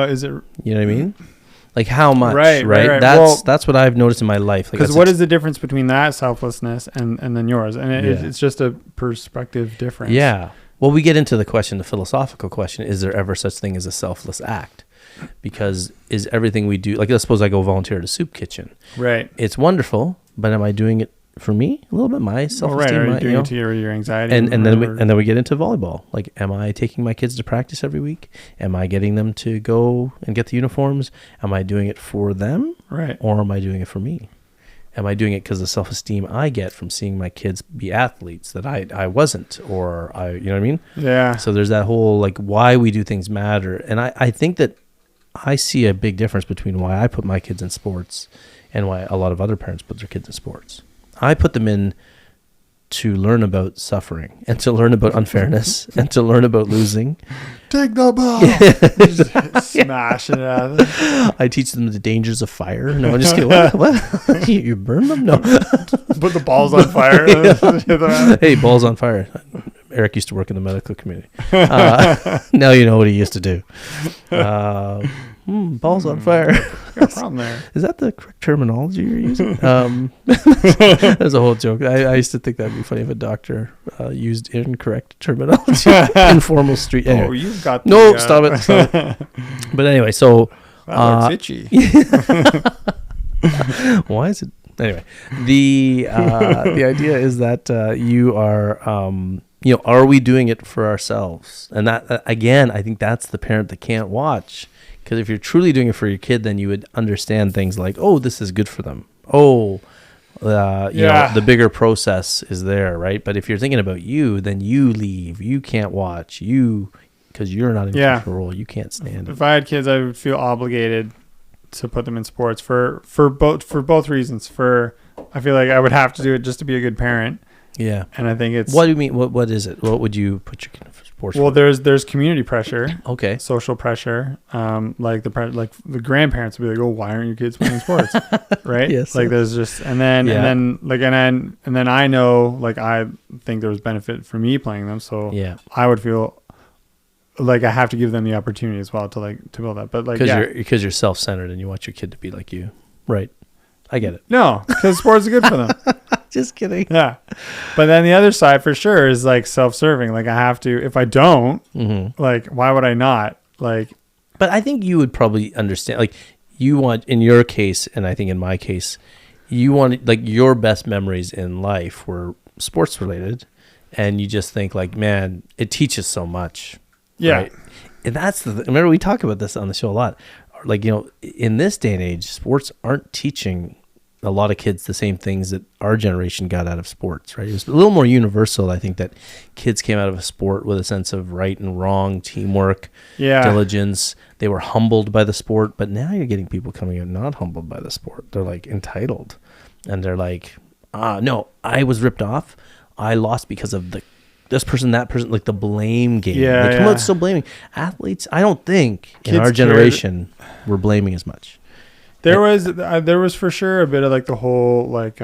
[SPEAKER 3] is it?
[SPEAKER 2] You know what I mean? Like, how much? Right. That's what I've noticed in my life.
[SPEAKER 3] Because what is the difference between that selflessness and then yours? And it's just a perspective difference.
[SPEAKER 2] Yeah. Well, we get into the philosophical question, is there ever such thing as a selfless act? because is everything we do, like let's suppose I go volunteer at a soup kitchen.
[SPEAKER 3] Right.
[SPEAKER 2] It's wonderful, but am I doing it for me a little bit? My self-esteem,
[SPEAKER 3] Are you doing it to your anxiety?
[SPEAKER 2] and then we get into volleyball. Like, am I taking my kids to practice every week? Am I getting them to go and get the uniforms? Am I doing it for them?
[SPEAKER 3] Right.
[SPEAKER 2] Or am I doing it for me? Am I doing it because the self-esteem I get from seeing my kids be athletes that I wasn't, or you know what I mean?
[SPEAKER 3] Yeah.
[SPEAKER 2] So there's that whole, like, why we do things matter. And I think that I see a big difference between why I put my kids in sports and why a lot of other parents put their kids in sports. I put them in to learn about suffering and to learn about unfairness and to learn about losing.
[SPEAKER 3] Take the ball. Just smashing it out of them.
[SPEAKER 2] I teach them the dangers of fire. No, I'm just kidding. What? You burn them? No.
[SPEAKER 3] Put the balls on fire.
[SPEAKER 2] Hey, balls on fire. Eric used to work in the medical community. Now you know what he used to do. Balls on fire.
[SPEAKER 3] Got a problem there.
[SPEAKER 2] Is that the correct terminology you're using? That's a whole joke. I used to think that'd be funny if a doctor used incorrect terminology. Informal street. Anyway.
[SPEAKER 3] Oh, you've got the,
[SPEAKER 2] No, stop it. But anyway, so
[SPEAKER 3] that looks itchy.
[SPEAKER 2] why is it? Anyway, the idea is that you are, are we doing it for ourselves? And that again, I think that's the parent that can't watch. Because if you're truly doing it for your kid, then you would understand things like, oh, this is good for them. Oh, you know, the bigger process is there, right? But if you're thinking about you, then you leave. You can't watch. Because you're not in control. You can't stand it.
[SPEAKER 3] If I had kids, I would feel obligated to put them in sports for both reasons. I feel like I would have to do it just to be a good parent.
[SPEAKER 2] Yeah.
[SPEAKER 3] And I think it's...
[SPEAKER 2] What do you mean? What is it? What would you put your kid in sports
[SPEAKER 3] Well,
[SPEAKER 2] for?
[SPEAKER 3] there's community pressure.
[SPEAKER 2] Okay.
[SPEAKER 3] Social pressure. Like the grandparents would be like, "Oh, why aren't your kids playing sports?" Right?
[SPEAKER 2] Yes.
[SPEAKER 3] Like there's just and then I know, like, I think there was benefit for me playing them, so
[SPEAKER 2] Yeah.
[SPEAKER 3] I would feel like I have to give them the opportunity as well to build that. But like,
[SPEAKER 2] Because you're self-centered and you want your kid to be like you. Right. I get it.
[SPEAKER 3] No, because sports are good for them.
[SPEAKER 2] Just kidding.
[SPEAKER 3] Yeah. But then the other side for sure is like self-serving. Like I have to, if I don't, like, why would I not? Like,
[SPEAKER 2] but I think you would probably understand, like, you want, in your case, and I think in my case, you want, like, your best memories in life were sports related. And you just think, like, man, it teaches so much.
[SPEAKER 3] yeah.
[SPEAKER 2] Right? And that's remember, we talk about this on the show a lot. Like, you know, in this day and age, sports aren't teaching a lot of kids the same things that our generation got out of sports, right? It was a little more universal. I think that kids came out of a sport with a sense of right and wrong, teamwork, diligence. They were humbled by the sport, but now you're getting people coming out not humbled by the sport. They're like entitled, and they're like, no, I was ripped off. I lost because of this person, that person, like the blame game.
[SPEAKER 3] Yeah,
[SPEAKER 2] they come out still blaming. Athletes, I don't think in our generation were blaming as much.
[SPEAKER 3] There was for sure a bit of like the whole like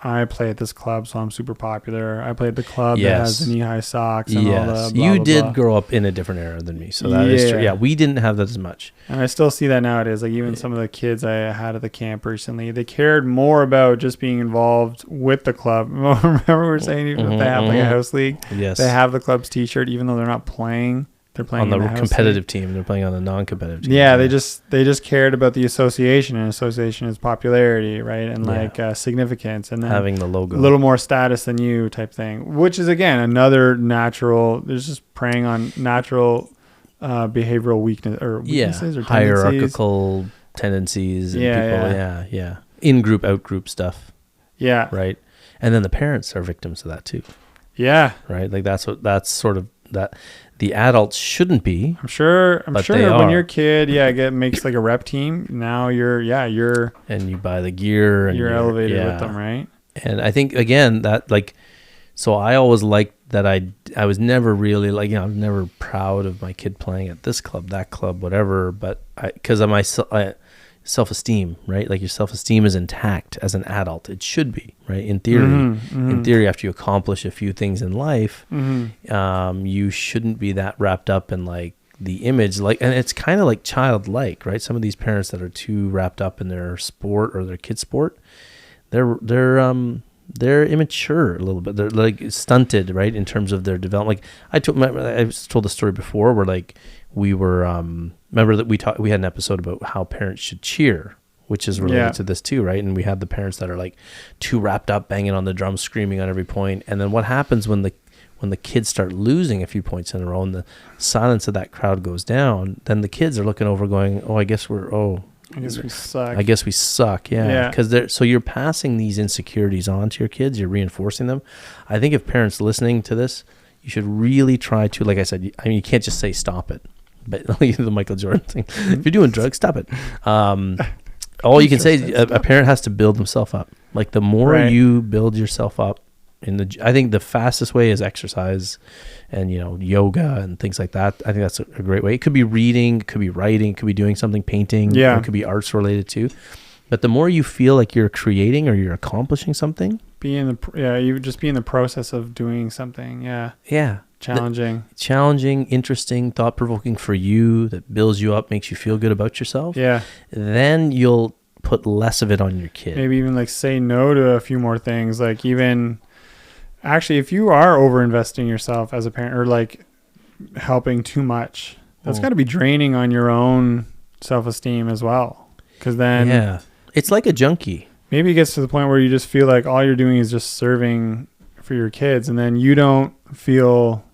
[SPEAKER 3] I play at this club, so I'm super popular. I play at the club that has the knee-high socks and all the blah,
[SPEAKER 2] you
[SPEAKER 3] blah,
[SPEAKER 2] did
[SPEAKER 3] blah.
[SPEAKER 2] grow up in a different era than me, so that is true. Yeah, we didn't have that as much.
[SPEAKER 3] And I still see that nowadays. Like even some of the kids I had at the camp recently, they cared more about just being involved with the club. Remember we were saying even if they have like a house league, they have the club's t-shirt even though they're not playing. They're playing
[SPEAKER 2] on the
[SPEAKER 3] in
[SPEAKER 2] competitive team. They're playing on the non-competitive team.
[SPEAKER 3] Yeah, they just cared about the association, and association is popularity, right? And like significance, and then
[SPEAKER 2] having the logo,
[SPEAKER 3] a little more status than you type thing, which is again another natural. There's just preying on natural behavioral weaknesses or tendencies.
[SPEAKER 2] Hierarchical tendencies. And people, in-group, out-group stuff.
[SPEAKER 3] Yeah.
[SPEAKER 2] Right. And then the parents are victims of that too.
[SPEAKER 3] Yeah.
[SPEAKER 2] Right. Like that's sort of that. The adults shouldn't be.
[SPEAKER 3] I'm sure when you're a kid, makes like a rep team. Now you're
[SPEAKER 2] and you buy the gear and
[SPEAKER 3] you're elevated with them, right?
[SPEAKER 2] And I think again that like, so I always liked that I was never really like, I was never proud of my kid playing at this club, that club, whatever. But because of my self-esteem, right? Like your self-esteem is intact as an adult. It should be, right? In theory, in theory, after you accomplish a few things in life, you shouldn't be that wrapped up in like the image, like, and it's kind of like childlike, right? Some of these parents that are too wrapped up in their sport or their kid's sport, they're immature a little bit. They're like stunted, right? In terms of their development. Like I was told the story before where like we were remember that we had an episode about how parents should cheer, which is related to this too, right? And we had the parents that are like too wrapped up, banging on the drum, screaming on every point. And then what happens when the kids start losing a few points in a row and the silence of that crowd goes down, then the kids are looking over going, I guess we suck. I guess we suck. Yeah. Because so you're passing these insecurities on to your kids. You're reinforcing them. I think if parents listening to this, you should really try to, like I said, you can't just say stop it. But the Michael Jordan thing, if you're doing drugs, stop it. All you can say is a parent has to build themselves up. Like the more you build yourself up, I think the fastest way is exercise and, yoga and things like that. I think that's a great way. It could be reading, it could be writing, it could be doing something, painting, it could be arts related too. But the more you feel like you're creating or you're accomplishing something,
[SPEAKER 3] you just be in the process of doing something.
[SPEAKER 2] Challenging, interesting, thought-provoking for you, that builds you up, makes you feel good about yourself. Then you'll put less of it on your kid.
[SPEAKER 3] Maybe even like say no to a few more things. Like even actually, if you are over-investing yourself as a parent or like helping too much, that's got to be draining on your own self-esteem as well. Because then
[SPEAKER 2] it's like a junkie.
[SPEAKER 3] Maybe it gets to the point where you just feel like all you're doing is just serving for your kids, and then you don't feel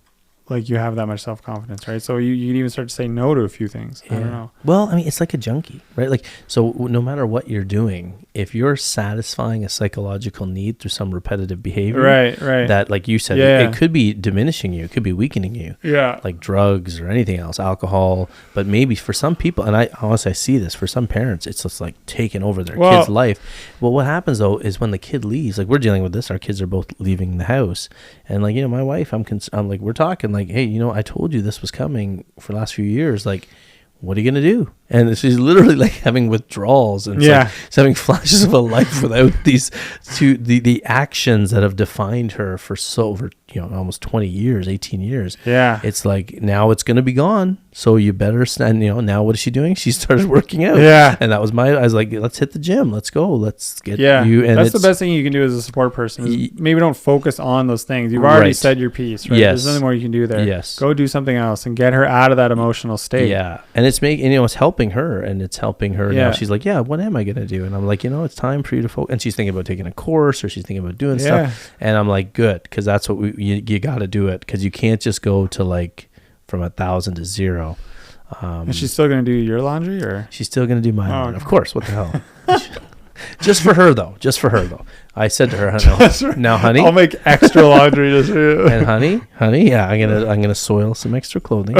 [SPEAKER 3] like you have that much self-confidence, right? So you can even start to say no to a few things. I don't know.
[SPEAKER 2] Well, I mean, it's like a junkie, right? Like, so no matter what you're doing, if you're satisfying a psychological need through some repetitive behavior,
[SPEAKER 3] right,
[SPEAKER 2] that, like you said, it could be diminishing you, it could be weakening you, like drugs or anything else, alcohol. But maybe for some people, and I honestly, I see this for some parents, it's just like taking over their kid's life. Well, what happens though is when the kid leaves, like we're dealing with this, our kids are both leaving the house, and like, my wife, I'm like, we're talking like, hey, I told you this was coming for the last few years. Like, what are you going to do? And she's literally like having withdrawals and it's having flashes of a life without these the actions that have defined her for over almost 20 years, 18 years. It's like, now it's going to be gone. So you better stand, now what is she doing? She started working out. And that was I was like, let's hit the gym. Let's go. Let's get you. And
[SPEAKER 3] that's the best thing you can do as a support person. Is maybe don't focus on those things. You've already said your piece, right? There's nothing more you can do there. Go do something else and get her out of that emotional state.
[SPEAKER 2] And it's it's helping her, and it's helping her. Now she's like, what am I going to do? And I'm like, it's time for you to focus. And she's thinking about taking a course, or she's thinking about doing stuff. And I'm like, good. Cause that's what you got to do it. Cause you can't just go to like from 1,000 to 0.
[SPEAKER 3] And she's still going to do your laundry, or
[SPEAKER 2] she's still going to do mine. Of course. What the hell? Just for her though. I said to her, now, honey,
[SPEAKER 3] I'll make extra laundry just for you.
[SPEAKER 2] And honey, I'm gonna soil some extra clothing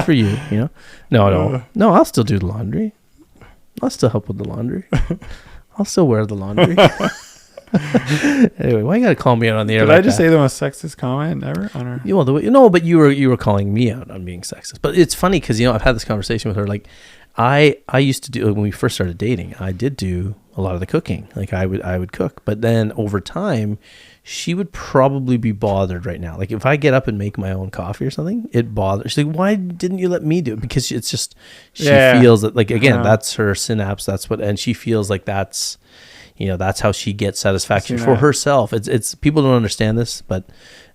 [SPEAKER 2] for you. No, I'll still do the laundry. I'll still help with the laundry. I'll still wear the laundry. Anyway, why you gotta call me out on the air?
[SPEAKER 3] Did I just say the most sexist comment ever on her?
[SPEAKER 2] But you were calling me out on being sexist. But it's funny because I've had this conversation with her. Like, I used to do, when we first started dating, I did do a lot of the cooking. Like I would cook, but then over time, she would probably be bothered right now. Like if I get up and make my own coffee or something, it bothers. She's like, why didn't you let me do it? Because it's just, she feels that, like, again, that's her synapse. And she feels like that's how she gets satisfaction for herself. It's people don't understand this, but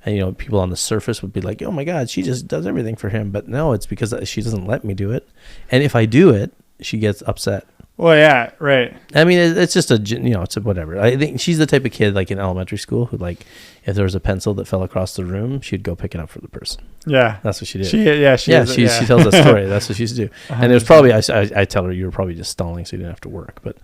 [SPEAKER 2] people on the surface would be like, oh my God, she just does everything for him. But no, it's because she doesn't let me do it. And if I do it, she gets upset.
[SPEAKER 3] Well, yeah, right.
[SPEAKER 2] I mean, it's just it's a whatever. I think she's the type of kid, like in elementary school, who, like, if there was a pencil that fell across the room, she'd go pick it up for the person. Yeah, that's what she did. She tells that story. That's what she used to do. 100%. And it was probably I tell her, you were probably just stalling so you didn't have to work. But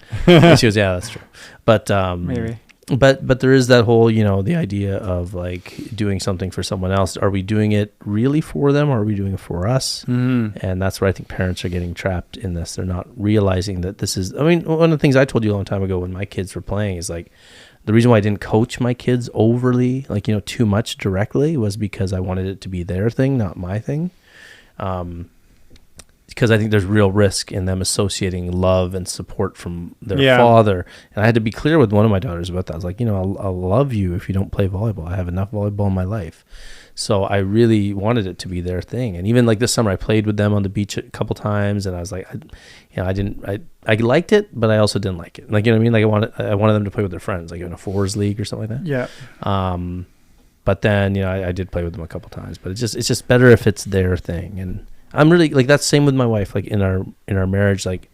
[SPEAKER 2] she goes, yeah, that's true. But maybe. But there is that whole, the idea of like doing something for someone else. Are we doing it really for them, or are we doing it for us? Mm-hmm. And that's where I think parents are getting trapped in this. They're not realizing that this is, one of the things I told you a long time ago when my kids were playing is like, the reason why I didn't coach my kids overly, like, too much directly, was because I wanted it to be their thing, not my thing. Because I think there's real risk in them associating love and support from their father. And I had to be clear with one of my daughters about that. I was like, I'll love you if you don't play volleyball. I have enough volleyball in my life. So I really wanted it to be their thing. And even like this summer, I played with them on the beach a couple times, and I was like, I liked it, but I also didn't like it. Like, you know what I mean? Like I wanted them to play with their friends, like in a fours league or something like that. Yeah. But then, I did play with them a couple times, but it's just better if it's their thing. I'm really like that's same with my wife. Like in our marriage, like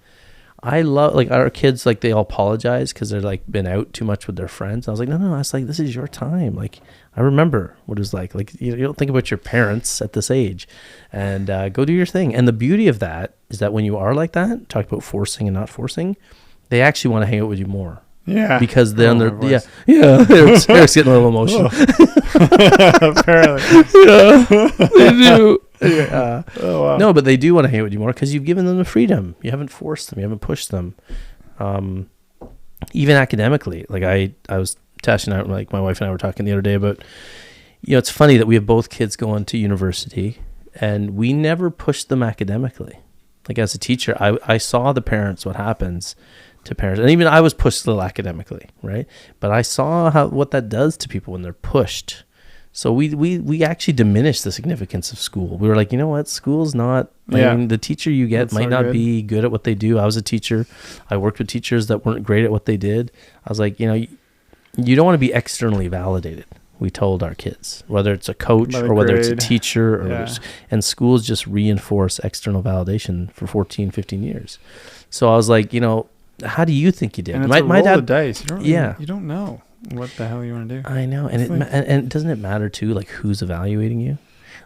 [SPEAKER 2] I love like our kids. Like they all apologize because they're like been out too much with their friends. And I was like, no. I was like, this is your time. Like I remember what it was like. Like you don't think about your parents at this age, and go do your thing. And the beauty of that is that when you are like that, talk about forcing and not forcing, they actually want to hang out with you more.
[SPEAKER 3] Yeah,
[SPEAKER 2] because then Eric's getting a little emotional.
[SPEAKER 3] Apparently,
[SPEAKER 2] they do.
[SPEAKER 3] Wow.
[SPEAKER 2] No, but they do want to hang out with you more because you've given them the freedom. You haven't forced them. You haven't pushed them. Even academically, like I was Tasha and I, like my wife and I were talking the other day about, it's funny that we have both kids going to university, and we never pushed them academically. Like as a teacher, I saw the parents what happens to parents, and even I was pushed a little academically, right? But I saw what that does to people when they're pushed. So we actually diminished the significance of school. We were like, you know what, school's not. I mean, the teacher you get might not be good at what they do. I was a teacher. I worked with teachers that weren't great at what they did. I was like, you don't want to be externally validated. We told our kids, whether it's a coach or whether it's a teacher, and schools just reinforce external validation for 14, 15 years. So I was like, how do you think you did?
[SPEAKER 3] And it's
[SPEAKER 2] my dad,
[SPEAKER 3] of dice. You don't know what the hell you want to do.
[SPEAKER 2] I know, and doesn't it matter too? Like who's evaluating you?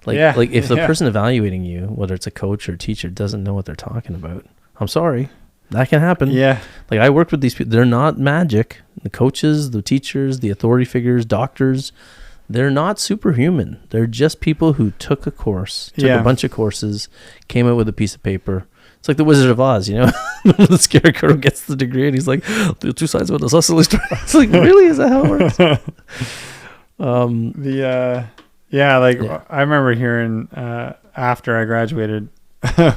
[SPEAKER 2] Like if the person evaluating you, whether it's a coach or a teacher, doesn't know what they're talking about, I'm sorry, that can happen.
[SPEAKER 3] Yeah,
[SPEAKER 2] like I worked with these people. They're not magic. The coaches, the teachers, the authority figures, doctors. They're not superhuman. They're just people who took a course, a bunch of courses, came out with a piece of paper. It's like the Wizard of Oz, the scarecrow gets the degree and he's like, the two sides of it, it's like, really? Is that how it works?
[SPEAKER 3] I remember hearing after I graduated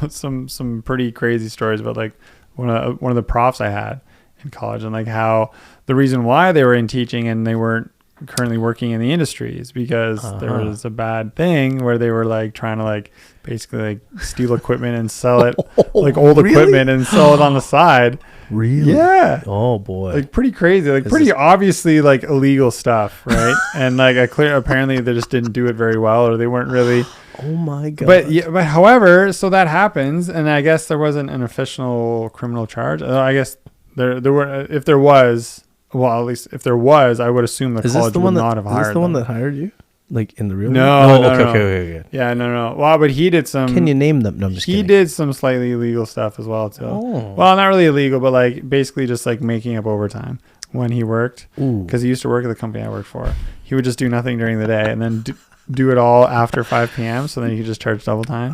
[SPEAKER 3] some pretty crazy stories about like one of the profs I had in college, and like how the reason why they were in teaching and they weren't currently working in the industry is because there was a bad thing where they were like trying to like basically like steal equipment and sell it, like old equipment and sell it on the side.
[SPEAKER 2] Really?
[SPEAKER 3] Yeah.
[SPEAKER 2] Oh boy.
[SPEAKER 3] Like pretty crazy, like pretty obviously like illegal stuff, right? And like apparently they just didn't do it very well, or they weren't really.
[SPEAKER 2] Oh my god.
[SPEAKER 3] But however, so that happens, and I guess there wasn't an official criminal charge. I guess there were, if there was. Well, at least if there was, I would assume the college would not have hired them.
[SPEAKER 2] Is this the one that hired you? Like in the real
[SPEAKER 3] No.
[SPEAKER 2] Okay.
[SPEAKER 3] Yeah, no. Well, but he did some...
[SPEAKER 2] Can you name them? No, I'm just kidding.
[SPEAKER 3] He did some slightly illegal stuff as well, too.
[SPEAKER 2] Oh.
[SPEAKER 3] Well, not really illegal, but like basically just like making up overtime when he worked. Because he used to work at the company I worked for. He would just do nothing during the day and then do it all after 5 p.m. So then he could just charge double time.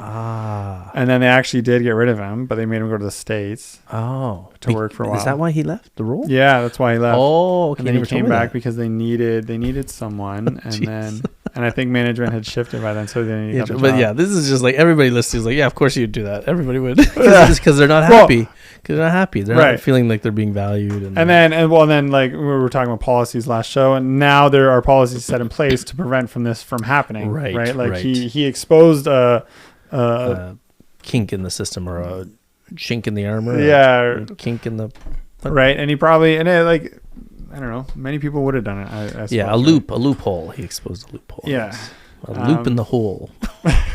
[SPEAKER 3] And then they actually did get rid of him, but they made him go to the States. To work for a while.
[SPEAKER 2] Is that why he left the role?
[SPEAKER 3] Yeah, that's why he left.
[SPEAKER 2] Oh, okay.
[SPEAKER 3] And then he came back because they needed someone, and I think management had shifted by then, so then he got the job.
[SPEAKER 2] But yeah, this is just like everybody listening is like, yeah, of course you'd do that. Everybody would, because they're not happy. Because they're not happy. They're not feeling like they're being valued. And then like we were talking about policies last show, and now there are policies set in place to prevent this from happening. Right. Like he exposed a kink in the system or a chink in the armor.
[SPEAKER 3] Yeah,
[SPEAKER 2] or kink in the.
[SPEAKER 3] Right, and he probably I don't know. Many people would have done it. I suppose,
[SPEAKER 2] a loophole. He exposed a loophole.
[SPEAKER 3] Yeah,
[SPEAKER 2] a loop in the hole.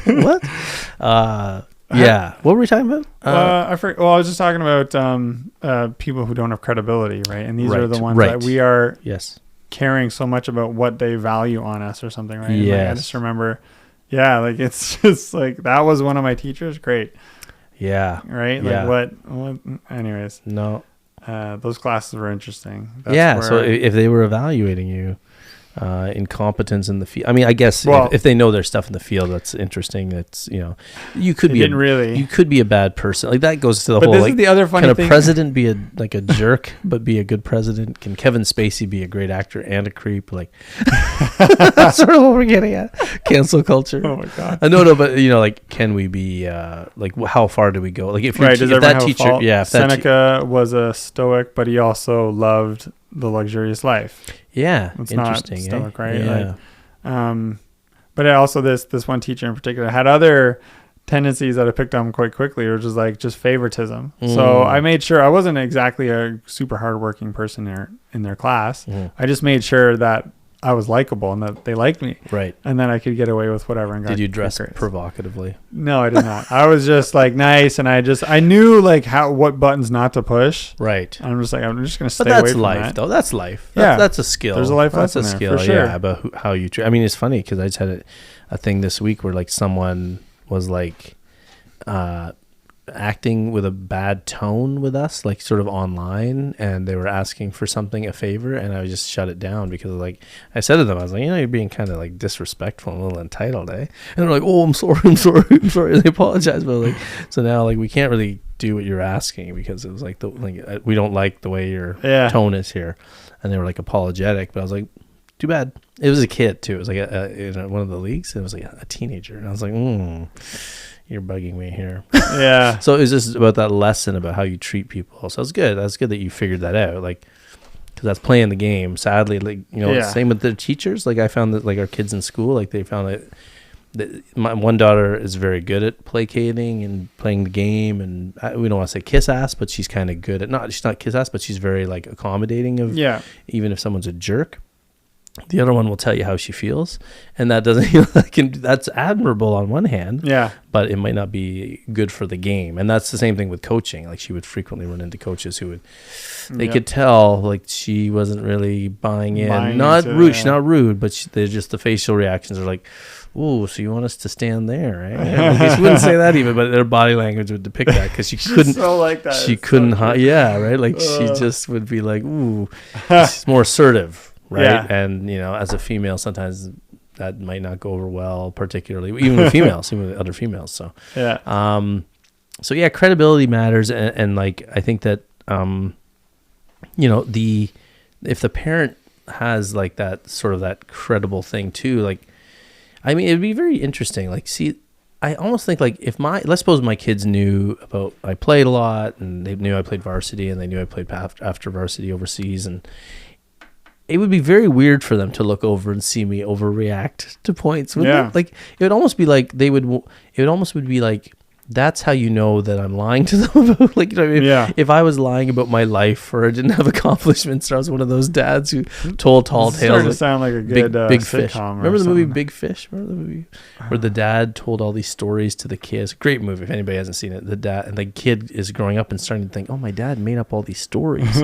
[SPEAKER 2] What? Yeah. What were we talking about?
[SPEAKER 3] I was just talking about people who don't have credibility, right? And these are the ones that we are caring so much about what they value on us or something, right?
[SPEAKER 2] Yes.
[SPEAKER 3] Like, I just remember, like it's just like that was one of my teachers. Great.
[SPEAKER 2] Yeah.
[SPEAKER 3] Right. Like what? Anyways.
[SPEAKER 2] No.
[SPEAKER 3] Those classes were interesting.
[SPEAKER 2] So if they were evaluating you incompetence in the field, I mean, I guess if they know their stuff in the field, that's interesting. That's you could you could be a bad person. Like that goes to the whole.
[SPEAKER 3] This is the other funny thing.
[SPEAKER 2] Can a president be a jerk but be a good president? Can Kevin Spacey be a great actor and a creep? Like that's sort of what we're getting at. Cancel culture.
[SPEAKER 3] Oh my god.
[SPEAKER 2] No, but like, can we be like, how far do we go? Like if that teacher,
[SPEAKER 3] Seneca was a stoic, but he also loved the luxurious life.
[SPEAKER 2] Yeah,
[SPEAKER 3] it's
[SPEAKER 2] interesting.
[SPEAKER 3] Not stoic, right?
[SPEAKER 2] Yeah.
[SPEAKER 3] Like, but also this one teacher in particular had other tendencies that I picked on quite quickly, which is like just favoritism. So I made sure I wasn't exactly a super hardworking person in their class. I just made sure that I was likable and that they liked me.
[SPEAKER 2] Right.
[SPEAKER 3] And then I could get away with whatever. And
[SPEAKER 2] Did you
[SPEAKER 3] get
[SPEAKER 2] dress
[SPEAKER 3] grades.
[SPEAKER 2] provocatively?
[SPEAKER 3] No, I did not. I was just like nice, and I knew like what buttons not to push.
[SPEAKER 2] Right.
[SPEAKER 3] I'm just like, I'm just gonna stay
[SPEAKER 2] But
[SPEAKER 3] away
[SPEAKER 2] that's
[SPEAKER 3] from
[SPEAKER 2] life,
[SPEAKER 3] that.
[SPEAKER 2] though. That's life.
[SPEAKER 3] Yeah.
[SPEAKER 2] That's a skill.
[SPEAKER 3] There's a life
[SPEAKER 2] That's a
[SPEAKER 3] lesson there,
[SPEAKER 2] skill.
[SPEAKER 3] for sure.
[SPEAKER 2] Yeah, about how you treat. I mean, it's funny because I just had a thing this week where like someone was like acting with a bad tone with us, like sort of online, and they were asking for something, a favor, and I just shut it down because like I said to them, I was like, you're being kind of like disrespectful and a little entitled, eh? And they're like, oh, I'm sorry. They apologize, but like, so now like we can't really do what you're asking because it was like we don't like the way your tone is here, and they were like apologetic, but I was like, too bad. It was a kid too. It was like in one of the leagues. It was like a teenager, and I was like, you're bugging me here.
[SPEAKER 3] Yeah.
[SPEAKER 2] So it was just about that lesson about how you treat people. So it's good. That's good that you figured that out. Like, because that's playing the game. Sadly, like, same with the teachers. Like I found that like our kids in school, like they found that my one daughter is very good at placating and playing the game. And we don't want to say kiss ass, but she's kind of good at she's not kiss ass, but she's very like accommodating of even if someone's a jerk. The other one will tell you how she feels, and that doesn't. That's admirable on one hand, but it might not be good for the game. And that's the same thing with coaching. Like she would frequently run into coaches who they could tell like she wasn't really buying in. Not rude, she's not rude, but they're just the facial reactions are like, "Oh, so you want us to stand there?" Right? Like, she wouldn't say that even, but their body language would depict that because she couldn't.
[SPEAKER 3] So like that.
[SPEAKER 2] She couldn't. Right? Like she just would be like, "Ooh," she's more assertive. Right. Yeah. And, as a female, sometimes that might not go over well, particularly even with females, even with other females. So, credibility matters. And like, I think that, if the parent has like that sort of that credible thing too, like, I mean, it'd be very interesting. Like, see, I almost think like let's suppose my kids knew about, I played a lot and they knew I played varsity and they knew I played after varsity overseas, and it would be very weird for them to look over and see me overreact to points. Like it would almost be like that's how you know that I'm lying to them about, like, I mean? If I was lying about my life or I didn't have accomplishments, or I was one of those dads who told tall tales.
[SPEAKER 3] Starting to sound like a good
[SPEAKER 2] Big Fish.
[SPEAKER 3] sitcom.
[SPEAKER 2] Remember the movie Big Fish? Remember the movie where the dad told all these stories to the kids? Great movie if anybody hasn't seen it. The dad and the kid is growing up and starting to think, "Oh, my dad made up all these stories,"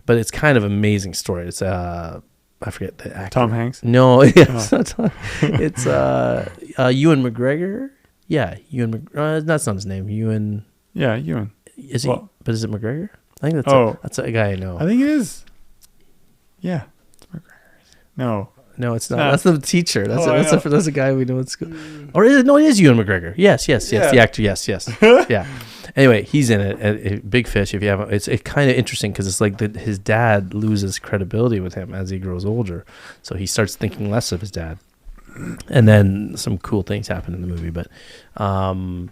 [SPEAKER 2] but it's kind of amazing story. It's I forget the actor.
[SPEAKER 3] Tom Hanks?
[SPEAKER 2] No, it's not Tom. It's Ewan McGregor. Yeah, Ewan. That's not his name. Ewan.
[SPEAKER 3] Yeah, Ewan.
[SPEAKER 2] Is he? But is it McGregor? I think that's a guy I know.
[SPEAKER 3] I think it is. Yeah, it's McGregor. No,
[SPEAKER 2] it's not. That's the teacher. That's a guy we know at school. Or is it? No, it is Ewan McGregor. Yes. The actor. Yes. Yeah. Anyway, he's in it. Big Fish. If you haven't, it's kind of interesting because it's like his dad loses credibility with him as he grows older, so he starts thinking less of his dad. And then some cool things happen in the movie, but the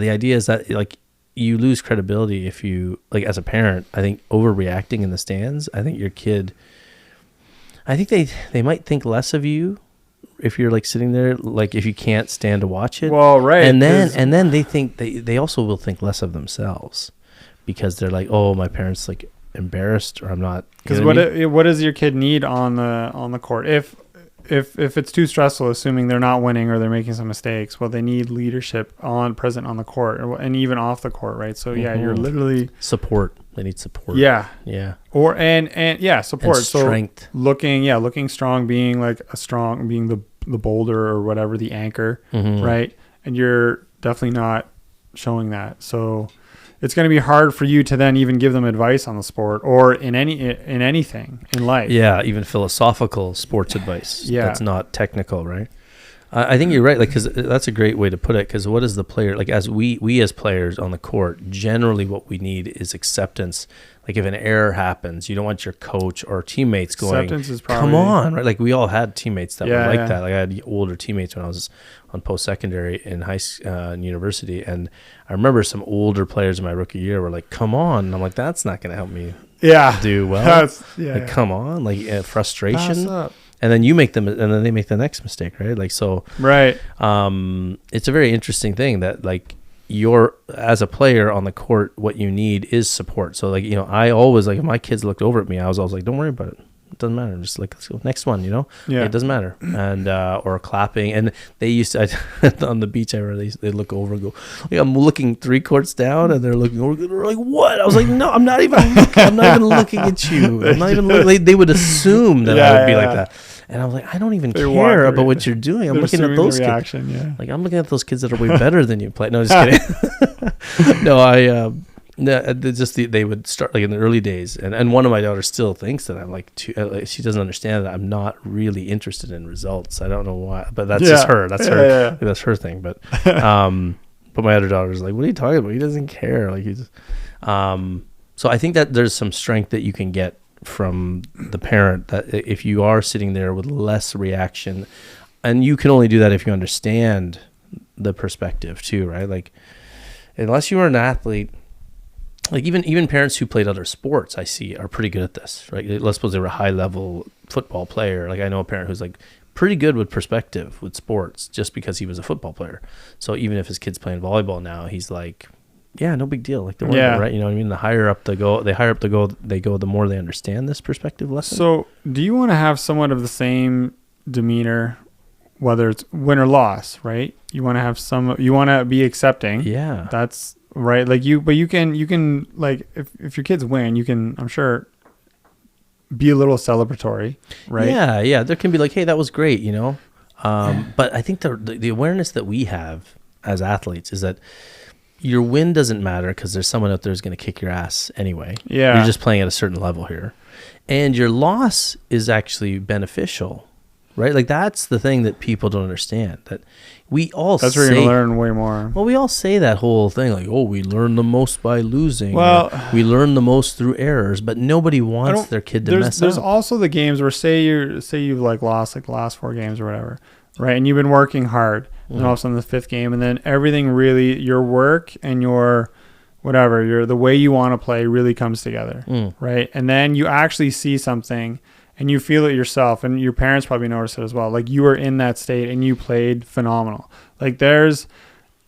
[SPEAKER 2] idea is that like you lose credibility if you, like, as a parent. I think overreacting in the stands, I think your kid, I think they might think less of you if you're like sitting there, like if you can't stand to watch it.
[SPEAKER 3] Well, right.
[SPEAKER 2] And then they think they also will think less of themselves because they're like, oh, my parents like embarrassed, or I'm not.
[SPEAKER 3] Because what does your kid need on the court? If it's too stressful, assuming they're not winning or they're making some mistakes, well, they need leadership present on the court and even off the court, right? So you're literally
[SPEAKER 2] support. They need support.
[SPEAKER 3] Yeah. Or and support.
[SPEAKER 2] And strength.
[SPEAKER 3] So looking strong, being like being the boulder or whatever, the anchor, right? And you're definitely not showing that. So it's going to be hard for you to then even give them advice on the sport or in anything in life.
[SPEAKER 2] Yeah, even philosophical sports advice.
[SPEAKER 3] Yeah.
[SPEAKER 2] That's not technical, right? I think you're right, like, because that's a great way to put it, because what is the player, like, as we as players on the court, generally what we need is acceptance. Like, if an error happens, you don't want your coach or teammates going,
[SPEAKER 3] acceptance is probably,
[SPEAKER 2] come on, right? Like, we all had teammates that were like that. Like, I had older teammates when I was on post-secondary in in university, and I remember some older players in my rookie year were like, come on. And I'm like, that's not going to help me do well. Come on, like, frustration. And then you make them, and then they make the next mistake, right? Like, so,
[SPEAKER 3] right.
[SPEAKER 2] It's a very interesting thing that, like, you're, as a player on the court, what you need is support. So, like, I always, like, if my kids looked over at me, I was always like, don't worry about it. It doesn't matter. Just like, let's go next one, you know?
[SPEAKER 3] Yeah.
[SPEAKER 2] It doesn't matter. And, or clapping. And they used to, on the beach, I remember they look over and go, like, I'm looking 3 courts down and they're looking over. They're like, what? I was like, no, I'm not even looking at you. I'm not even looking. They would assume that I would be like that. And I was like, I don't even care about what you're doing. I'm looking at those kids. Like, I'm looking at those kids that are way better than you play. No, just kidding. No, they would start like in the early days, and one of my daughters still thinks that I'm like, she doesn't understand that I'm not really interested in results. I don't know why, but that's just her. That's her.
[SPEAKER 3] Yeah.
[SPEAKER 2] That's her thing. But my other daughter's like, what are you talking about? He doesn't care. Like he's. So I think that there's some strength that you can get from the parent, that if you are sitting there with less reaction, and you can only do that if you understand the perspective too, right? Like, unless you are an athlete, like even parents who played other sports, I see, are pretty good at this, right? Let's suppose they were a high level football player. Like, I know a parent who's like pretty good with perspective with sports just because he was a football player. So even if his kid's playing volleyball now, he's like, yeah, no big deal. Like, right? You know what I mean? The higher up they go, the more they understand this perspective lesson.
[SPEAKER 3] So do you want to have somewhat of the same demeanor, whether it's win or loss, right? You want to be accepting.
[SPEAKER 2] Yeah.
[SPEAKER 3] That's right. Like you can like, if your kids win, you can, I'm sure, be a little celebratory, right?
[SPEAKER 2] Yeah. There can be like, hey, that was great, you know? But I think the awareness that we have as athletes is that your win doesn't matter because there's someone out there who's going to kick your ass anyway.
[SPEAKER 3] Yeah.
[SPEAKER 2] You're just playing at a certain level here. And your loss is actually beneficial, right? Like, that's the thing that people don't understand. That we all
[SPEAKER 3] That's where you're going to learn way more.
[SPEAKER 2] Well, we all say that whole thing, like, oh, we learn the most by losing.
[SPEAKER 3] Well,
[SPEAKER 2] we learn the most through errors, but nobody wants their kid to mess up.
[SPEAKER 3] There's also the games where say you've like lost like the last 4 games or whatever, right? And you've been working hard. And all of a sudden the 5th game, and then everything really, your work and your whatever, the way you want to play really comes together, right? And then you actually see something and you feel it yourself, and your parents probably notice it as well. Like, you were in that state and you played phenomenal. Like, that's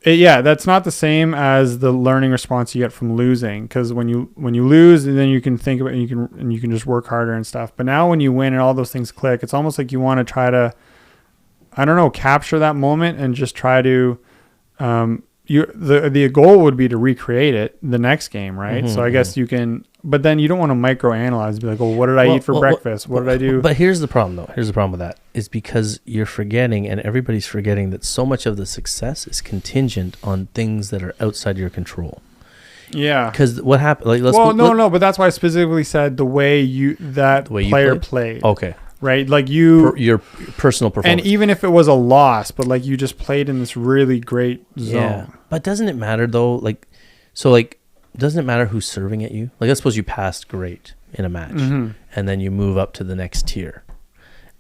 [SPEAKER 3] not the same as the learning response you get from losing, because when you lose, and then you can think about it, and you can just work harder and stuff. But now when you win and all those things click, it's almost like you want to try to, I don't know, capture that moment and just try to, the goal would be to recreate it the next game, right? So I guess you can, but then you don't want to microanalyze, be like, oh, what did I eat for breakfast? What did I do?
[SPEAKER 2] But here's the problem though. Here's the problem with that is because you're forgetting, and everybody's forgetting, that so much of the success is contingent on things that are outside your control. Yeah. Because what happened? Like,
[SPEAKER 3] no, but that's why I specifically said the way player played.
[SPEAKER 2] Okay.
[SPEAKER 3] Right, like your
[SPEAKER 2] personal performance,
[SPEAKER 3] and even if it was a loss, but like you just played in this really great zone. Yeah,
[SPEAKER 2] but doesn't it matter though? Doesn't it matter who's serving at you? Like, let's suppose you passed great in a match, and then you move up to the next tier,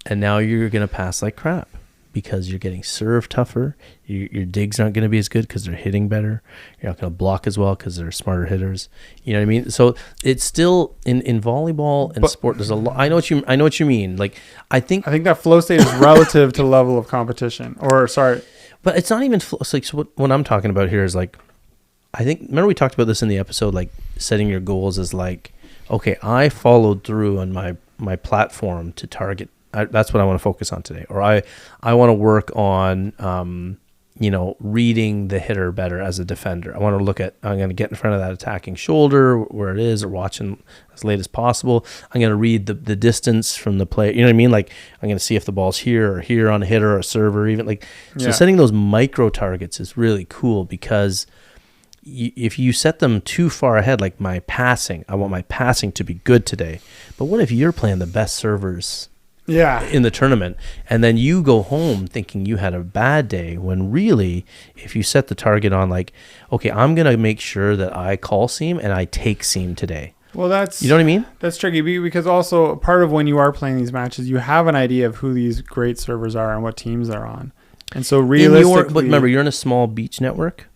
[SPEAKER 2] and now you're gonna pass like crap because you're getting served tougher. Your digs aren't gonna be as good because they're hitting better. You're not gonna block as well because they're smarter hitters. You know what I mean? So it's still in volleyball and sport. There's a lot. I know what you mean. Like, I think
[SPEAKER 3] that flow state is relative to the level of competition.
[SPEAKER 2] But it's not even flow. So what I'm talking about here is like, I think, remember we talked about this in the episode, like setting your goals as like, okay, I followed through on my platform to target. That's what I want to focus on today. Or I want to work on, reading the hitter better as a defender. I'm going to get in front of that attacking shoulder where it is, or watching as late as possible. I'm going to read the distance from the play. You know what I mean? Like, I'm going to see if the ball's here or here on a hitter or a server, even like, so setting those micro targets is really cool, because if you set them too far ahead, like my passing, I want my passing to be good today. But what if you're playing the best servers in the tournament, and then you go home thinking you had a bad day, when really, if you set the target on like, okay, I'm going to make sure that I call seam and I take seam today.
[SPEAKER 3] Well, that's,
[SPEAKER 2] you know what I mean?
[SPEAKER 3] That's tricky, because also part of when you are playing these matches, you have an idea of who these great servers are and what teams they're on. And so realistically,
[SPEAKER 2] but remember, you're in a small beach network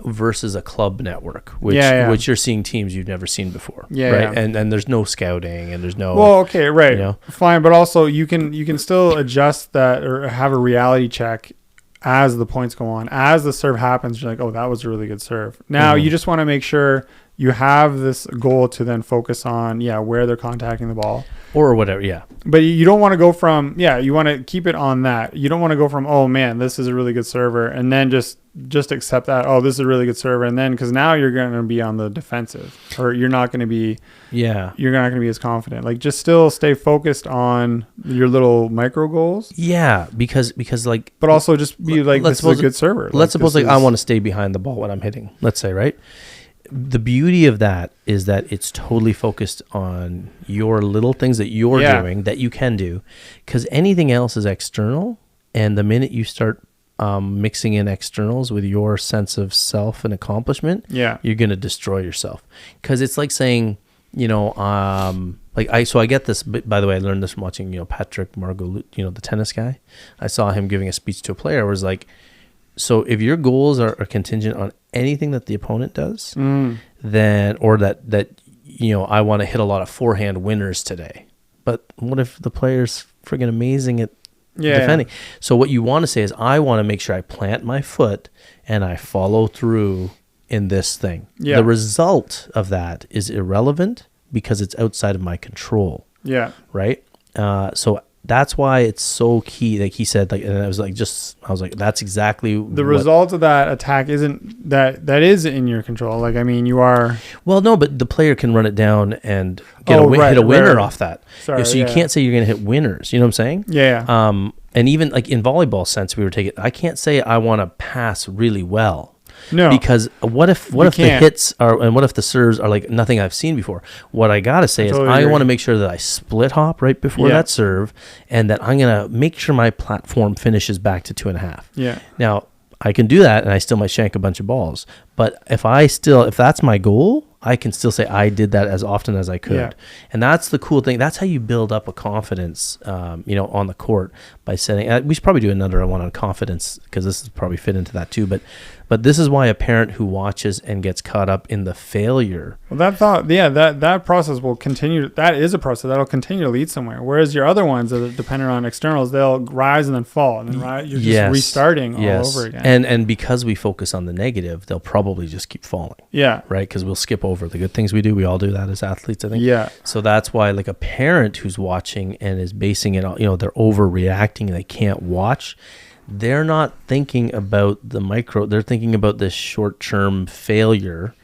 [SPEAKER 2] versus a club network, which you're seeing teams you've never seen before, right? Yeah. And there's no scouting, and there's no.
[SPEAKER 3] Well, okay, right, fine, but also you can still adjust that, or have a reality check as the points go on, as the serve happens. You're like, oh, that was a really good serve. Now you just want to make sure you have this goal to then focus on, where they're contacting the ball.
[SPEAKER 2] Or whatever, yeah.
[SPEAKER 3] But you don't want to go from, you want to keep it on that. You don't want to go from, oh man, this is a really good server, and then just accept that, oh, this is a really good server, and then because now you're going to be on the defensive, or you're not going to be, you're not going to be as confident. Like, just still stay focused on your little micro goals.
[SPEAKER 2] Yeah, because like,
[SPEAKER 3] but also just be like, this is a good server.
[SPEAKER 2] Let's suppose I want to stay behind the ball when I'm hitting. Let's say, right? The beauty of that is that it's totally focused on your little things that you're doing that you can do, because anything else is external. And the minute you start mixing in externals with your sense of self and accomplishment, you're going to destroy yourself. Because it's like saying, I get this, by the way, I learned this from watching, Patrick Margot, the tennis guy. I saw him giving a speech to a player where it was like, so if your goals are contingent on anything that the opponent does, then, or that I want to hit a lot of forehand winners today. But what if the player's friggin' amazing at defending? So what you want to say is, I want to make sure I plant my foot and I follow through in this thing. Yeah. The result of that is irrelevant because it's outside of my control. Yeah. Right? So that's why it's so key. Like he said, like, and I was like, that's exactly
[SPEAKER 3] the result of that attack isn't that is in your control. Like, I mean, you are.
[SPEAKER 2] Well, no, but the player can run it down and hit a winner off that. Sorry, so you can't say you're going to hit winners. You know what I'm saying?
[SPEAKER 3] Yeah.
[SPEAKER 2] And even like in volleyball sense, we were taking. I can't say I want to pass really well.
[SPEAKER 3] No,
[SPEAKER 2] because what if the hits are, and what if the serves are like nothing I've seen before? What I gotta say is, I want to make sure that I split hop right before that serve, and that I'm gonna make sure my platform finishes back to 2.5.
[SPEAKER 3] Yeah.
[SPEAKER 2] Now I can do that, and I still might shank a bunch of balls. But if that's my goal, I can still say I did that as often as I could. Yeah. And that's the cool thing. That's how you build up a confidence, on the court, by setting. We should probably do another one on confidence, because this is probably fit into that too. But this is why a parent who watches and gets caught up in the failure.
[SPEAKER 3] Well, that process will continue. That is a process that'll continue to lead somewhere. Whereas your other ones that are dependent on externals, they'll rise and then fall, and then you're just restarting all over again.
[SPEAKER 2] And because we focus on the negative, they'll probably just keep falling.
[SPEAKER 3] Yeah.
[SPEAKER 2] Right? Because we'll skip over the good things we do. We all do that as athletes, I think.
[SPEAKER 3] Yeah.
[SPEAKER 2] So that's why, like, a parent who's watching and is basing it on, they're overreacting and they can't watch. They're not thinking about the micro. They're thinking about this short-term failure.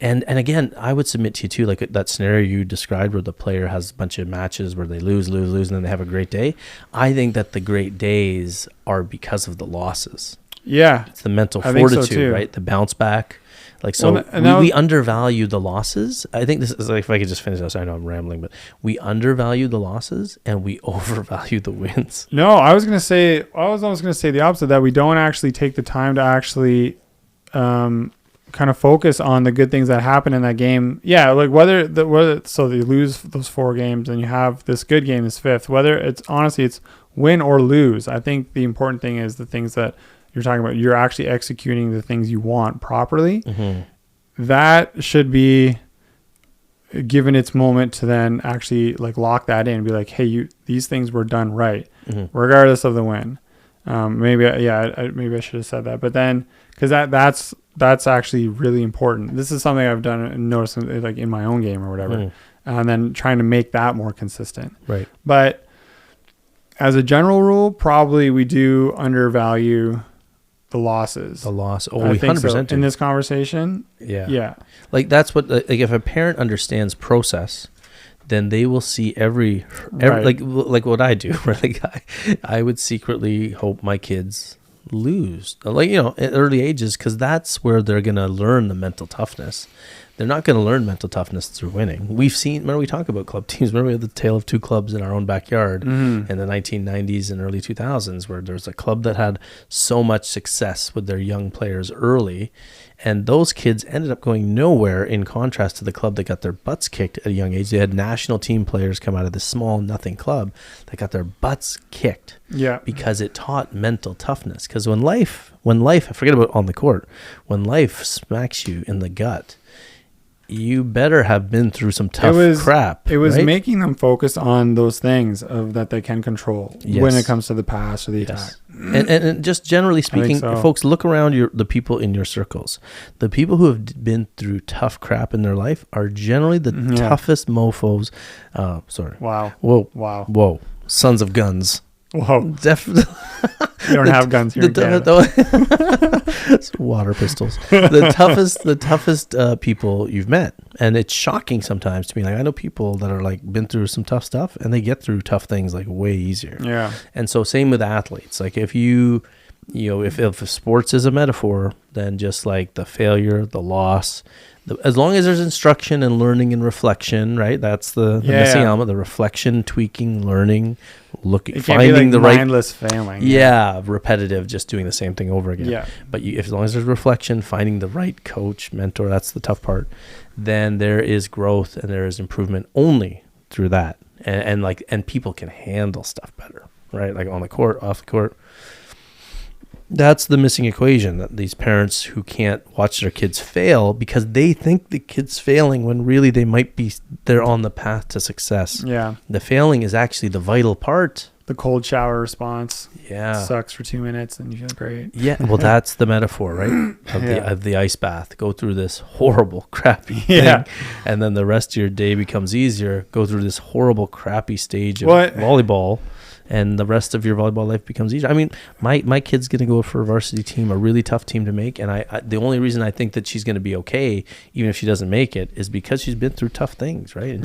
[SPEAKER 2] And again, I would submit to you too, like that scenario you described where the player has a bunch of matches where they lose, and then they have a great day. I think that the great days are because of the losses.
[SPEAKER 3] Yeah.
[SPEAKER 2] It's the mental fortitude, right? The bounce back. Like, so we undervalue the losses. I think this is like, if I could just finish this, I know I'm rambling, but we undervalue the losses and we overvalue the wins.
[SPEAKER 3] No, I was almost going to say the opposite, that we don't actually take the time to actually kind of focus on the good things that happen in that game. Yeah, like whether so you lose those 4 games and you have this good game, this 5th, whether it's win or lose. I think the important thing is the things that you're talking about, you're actually executing the things you want properly. Mm-hmm. That should be given its moment to then actually like lock that in and be like, hey, these things were done right, regardless of the win. Maybe I should have said that, but then because that's actually really important. This is something I've done and noticed like in my own game or whatever, and then trying to make that more consistent.
[SPEAKER 2] Right.
[SPEAKER 3] But as a general rule, probably we do undervalue the losses.
[SPEAKER 2] The loss. Oh,
[SPEAKER 3] I
[SPEAKER 2] we
[SPEAKER 3] think
[SPEAKER 2] 100%
[SPEAKER 3] so. In this conversation.
[SPEAKER 2] Yeah.
[SPEAKER 3] Yeah.
[SPEAKER 2] Like that's what, like if a parent understands process, then they will see every like what I do. Right? Like I would secretly hope my kids lose, like, at early ages, because that's where they're going to learn the mental toughness. They're not going to learn mental toughness through winning. Remember we talk about club teams. Remember we had the tale of 2 clubs in our own backyard in the 1990s and early 2000s, where there's a club that had so much success with their young players early, and those kids ended up going nowhere, in contrast to the club that got their butts kicked at a young age. They had national team players come out of this small nothing club that got their butts kicked because it taught mental toughness. Because when life, forget about on the court, when life smacks you in the gut, you better have been through some tough crap.
[SPEAKER 3] It was
[SPEAKER 2] right?
[SPEAKER 3] making them focus on those things that they can control when it comes to the pass or the attack.
[SPEAKER 2] And just generally speaking, folks, look around the people in your circles. The people who have been through tough crap in their life are generally the toughest mofos. Sorry.
[SPEAKER 3] Wow.
[SPEAKER 2] Whoa.
[SPEAKER 3] Wow.
[SPEAKER 2] Whoa. Sons of guns.
[SPEAKER 3] Whoa.
[SPEAKER 2] Definitely.
[SPEAKER 3] We don't have guns here in Canada.
[SPEAKER 2] It's water pistols. The toughest people you've met. And it's shocking sometimes to me. Like, I know people that are like been through some tough stuff and they get through tough things like way easier.
[SPEAKER 3] Yeah.
[SPEAKER 2] And so same with athletes. Like if if sports is a metaphor, then just like the failure, the loss, as long as there's instruction and learning and reflection, right? That's the missing element, the reflection, tweaking, learning, looking, finding the right
[SPEAKER 3] mindless failing.
[SPEAKER 2] Yeah, repetitive, just doing the same thing over again.
[SPEAKER 3] Yeah.
[SPEAKER 2] But as long as there's reflection, finding the right coach, mentor, that's the tough part. Then there is growth and there is improvement only through that. And people can handle stuff better, right? Like on the court, off the court. That's the missing equation, that these parents who can't watch their kids fail because they think the kid's failing when really they're on the path to success.
[SPEAKER 3] Yeah.
[SPEAKER 2] The failing is actually the vital part.
[SPEAKER 3] The cold shower response.
[SPEAKER 2] Yeah.
[SPEAKER 3] Sucks for 2 minutes and you feel great.
[SPEAKER 2] Yeah. Well, that's the metaphor, right? Of the ice bath. Go through this horrible, crappy thing. And then the rest of your day becomes easier. Go through this horrible, crappy stage of volleyball. And the rest of your volleyball life becomes easier. I mean, my kid's going to go for a varsity team, a really tough team to make. And I the only reason I think that she's going to be okay, even if she doesn't make it, is because she's been through tough things, right? And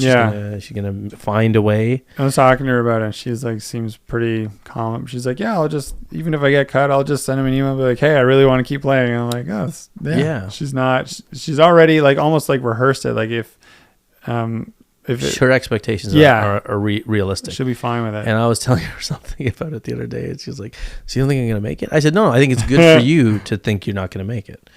[SPEAKER 2] she's gonna find a way.
[SPEAKER 3] I was talking to her about it. She's like, seems pretty calm. She's like, yeah, I'll just, even if I get cut, I'll just send him an email and be like, hey, I really want to keep playing. And I'm like, oh, yeah. She's already like almost like rehearsed it. Like if her
[SPEAKER 2] expectations are realistic,
[SPEAKER 3] she'll be fine with it.
[SPEAKER 2] And I was telling her something about it the other day, and she's like, so you don't think I'm going to make it? I said, no, I think it's good for you to think you're not going to make it.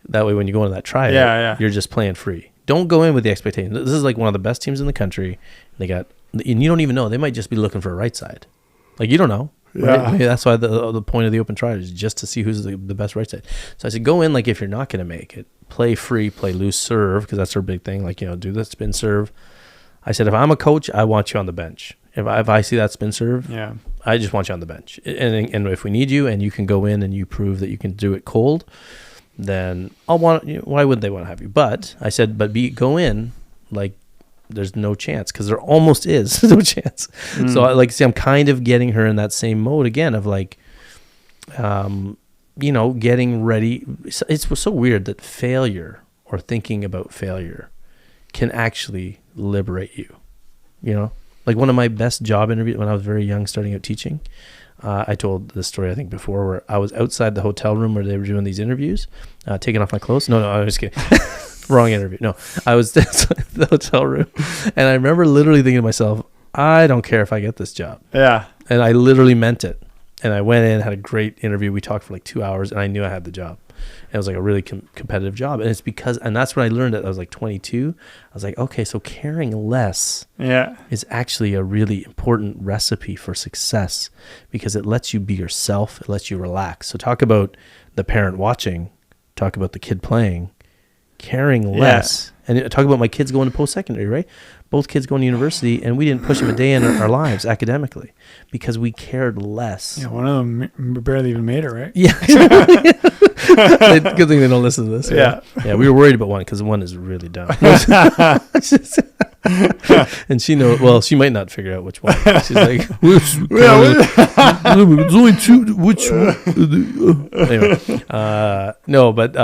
[SPEAKER 2] That way when you go into that tryout, you're just playing free. Don't go in with the expectation. This is like one of the best teams in the country. And you don't even know. They might just be looking for a right side. Like, you don't know. Right? Yeah. That's why the point of the open trial is just to see who's the best right side. So I said, go in like if you're not going to make it. Play free, play loose, serve, because that's her big thing. Like, do the spin serve. I said, if I'm a coach, I want you on the bench. If I see that spin serve, I just want you on the bench. And if we need you and you can go in and you prove that you can do it cold, then I'll want you. Why wouldn't they want to have you? But I said, go in like there's no chance, because there almost is no chance. So I'm kind of getting her in that same mode again of like, getting ready. It's so weird that failure or thinking about failure can actually liberate you. Like one of my best job interviews when I was very young, starting out teaching, I told this story I think before, where I was outside the hotel room where they were doing these interviews, taking off my clothes. No, I was just kidding. Wrong interview. No, I was outside the hotel room, and I remember literally thinking to myself, I don't care if I get this job. Yeah. And I literally meant it. And I went in, had a great interview. We talked for like 2 hours, and I knew I had the job. It was like a really competitive job. And it's and that's when I learned that I was like 22. I was like, okay, so caring less is actually a really important recipe for success, because it lets you be yourself. It lets you relax. So talk about the parent watching, talk about the kid playing, caring less. And talk about my kids going to post-secondary, right? Both kids going to university, and we didn't push them a day in our lives academically because we cared less.
[SPEAKER 3] Yeah, one of them barely even made it, right?
[SPEAKER 2] Yeah. Good thing they don't listen to this. Yeah, we were worried about one because one is really dumb. And she knows. Well, she might not figure out which one. She's like, "There's only two. Which one?" Anyway, no, but you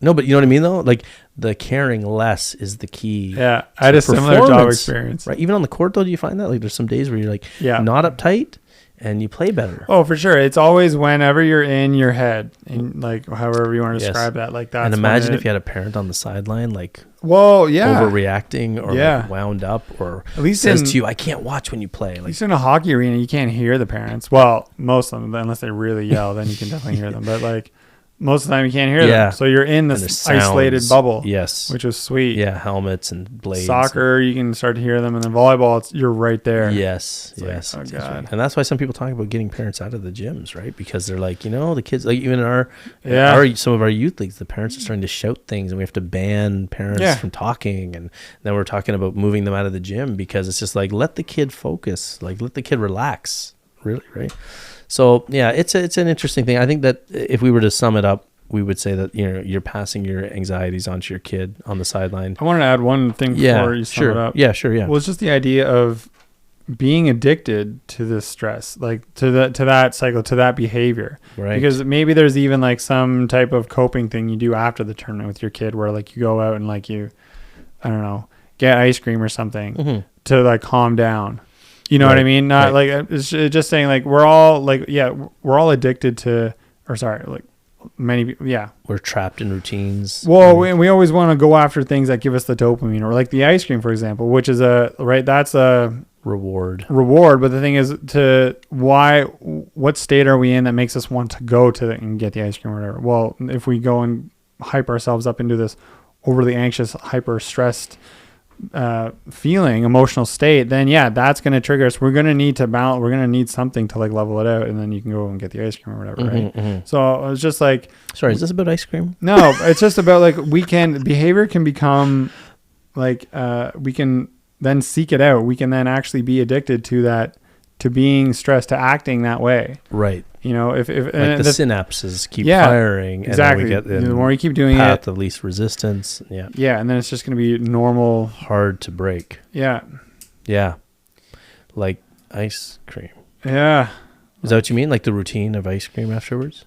[SPEAKER 2] know what I mean, though. Like the caring less is the key.
[SPEAKER 3] Yeah, I had a similar job experience.
[SPEAKER 2] Right, even on the court, though, do you find that like there's some days where you're like, not uptight, and you play better?
[SPEAKER 3] Oh, for sure. It's always whenever you're in your head, and like however you want to describe that. Like that.
[SPEAKER 2] And imagine if you had a parent on the sideline, like,
[SPEAKER 3] overreacting
[SPEAKER 2] or like wound up, or
[SPEAKER 3] at least
[SPEAKER 2] says to you, I can't watch when you play.
[SPEAKER 3] At least in a hockey arena, you can't hear the parents. Well, most of them, unless they really yell, then you can definitely hear them. But like most of the time you can't hear
[SPEAKER 2] Yeah.
[SPEAKER 3] them. So you're in
[SPEAKER 2] And
[SPEAKER 3] this
[SPEAKER 2] there's sounds.
[SPEAKER 3] isolated bubble,
[SPEAKER 2] Yes.
[SPEAKER 3] which is sweet.
[SPEAKER 2] Yeah, helmets and blades.
[SPEAKER 3] Soccer, you can start to hear them, and then volleyball, you're right there.
[SPEAKER 2] Yes,
[SPEAKER 3] like,
[SPEAKER 2] yes.
[SPEAKER 3] oh,
[SPEAKER 2] That's
[SPEAKER 3] God.
[SPEAKER 2] right. And that's why some people talk about getting parents out of the gyms, right? Because they're like, the kids, like even some of our youth leagues, the parents are starting to shout things, and we have to ban parents from talking. And then we're talking about moving them out of the gym because it's just like, let the kid focus, like let the kid relax, really, right? So yeah, it's an interesting thing. I think that if we were to sum it up, we would say that you're passing your anxieties onto your kid on the sideline.
[SPEAKER 3] I wanted to add one thing before you sum it up.
[SPEAKER 2] Yeah, sure. Yeah.
[SPEAKER 3] Well, it's just the idea of being addicted to this stress, like to that cycle, to that behavior.
[SPEAKER 2] Right.
[SPEAKER 3] Because maybe there's even like some type of coping thing you do after the tournament with your kid, where like you go out and like I don't know, get ice cream or something to like calm down. You know what I mean? Not like it's just saying like we're all addicted to, or sorry, like many people,
[SPEAKER 2] we're trapped in routines.
[SPEAKER 3] Well, we always want to go after things that give us the dopamine, or like the ice cream, for example, which is that's a
[SPEAKER 2] reward.
[SPEAKER 3] But the thing is, what state are we in that makes us want to go to and get the ice cream or whatever? Well, if we go and hype ourselves up into this overly anxious, hyper stressed emotional state, then that's going to trigger us. We're going to need to balance. We're going to need something to like level it out, and then you can go and get the ice cream or whatever, right? So it's just like,
[SPEAKER 2] sorry, is this about ice cream?
[SPEAKER 3] No, it's just about like behavior can become like we can then seek it out. We can then actually be addicted to that, to being stressed, to acting that way.
[SPEAKER 2] Right.
[SPEAKER 3] If
[SPEAKER 2] like the synapses keep firing,
[SPEAKER 3] exactly.
[SPEAKER 2] And then we get
[SPEAKER 3] the more you keep doing
[SPEAKER 2] path of least resistance.
[SPEAKER 3] Yeah, and then it's just going to be normal,
[SPEAKER 2] hard to break.
[SPEAKER 3] Yeah,
[SPEAKER 2] like ice cream.
[SPEAKER 3] Yeah,
[SPEAKER 2] is that what you mean? Like the routine of ice cream afterwards?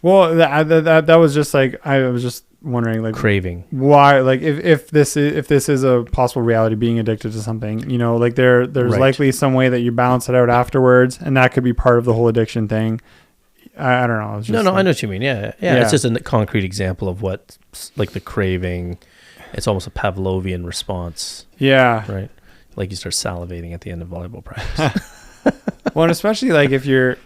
[SPEAKER 3] Well, that was just like, I was just wondering, like,
[SPEAKER 2] craving.
[SPEAKER 3] Why, like, if this is a possible reality, being addicted to something, like there's likely some way that you balance it out afterwards, and that could be part of the whole addiction thing. I don't know.
[SPEAKER 2] No, I know what you mean. Yeah. It's just a concrete example of what, like the craving. It's almost a Pavlovian response.
[SPEAKER 3] Yeah.
[SPEAKER 2] Right. Like you start salivating at the end of volleyball practice.
[SPEAKER 3] Well, and especially like if you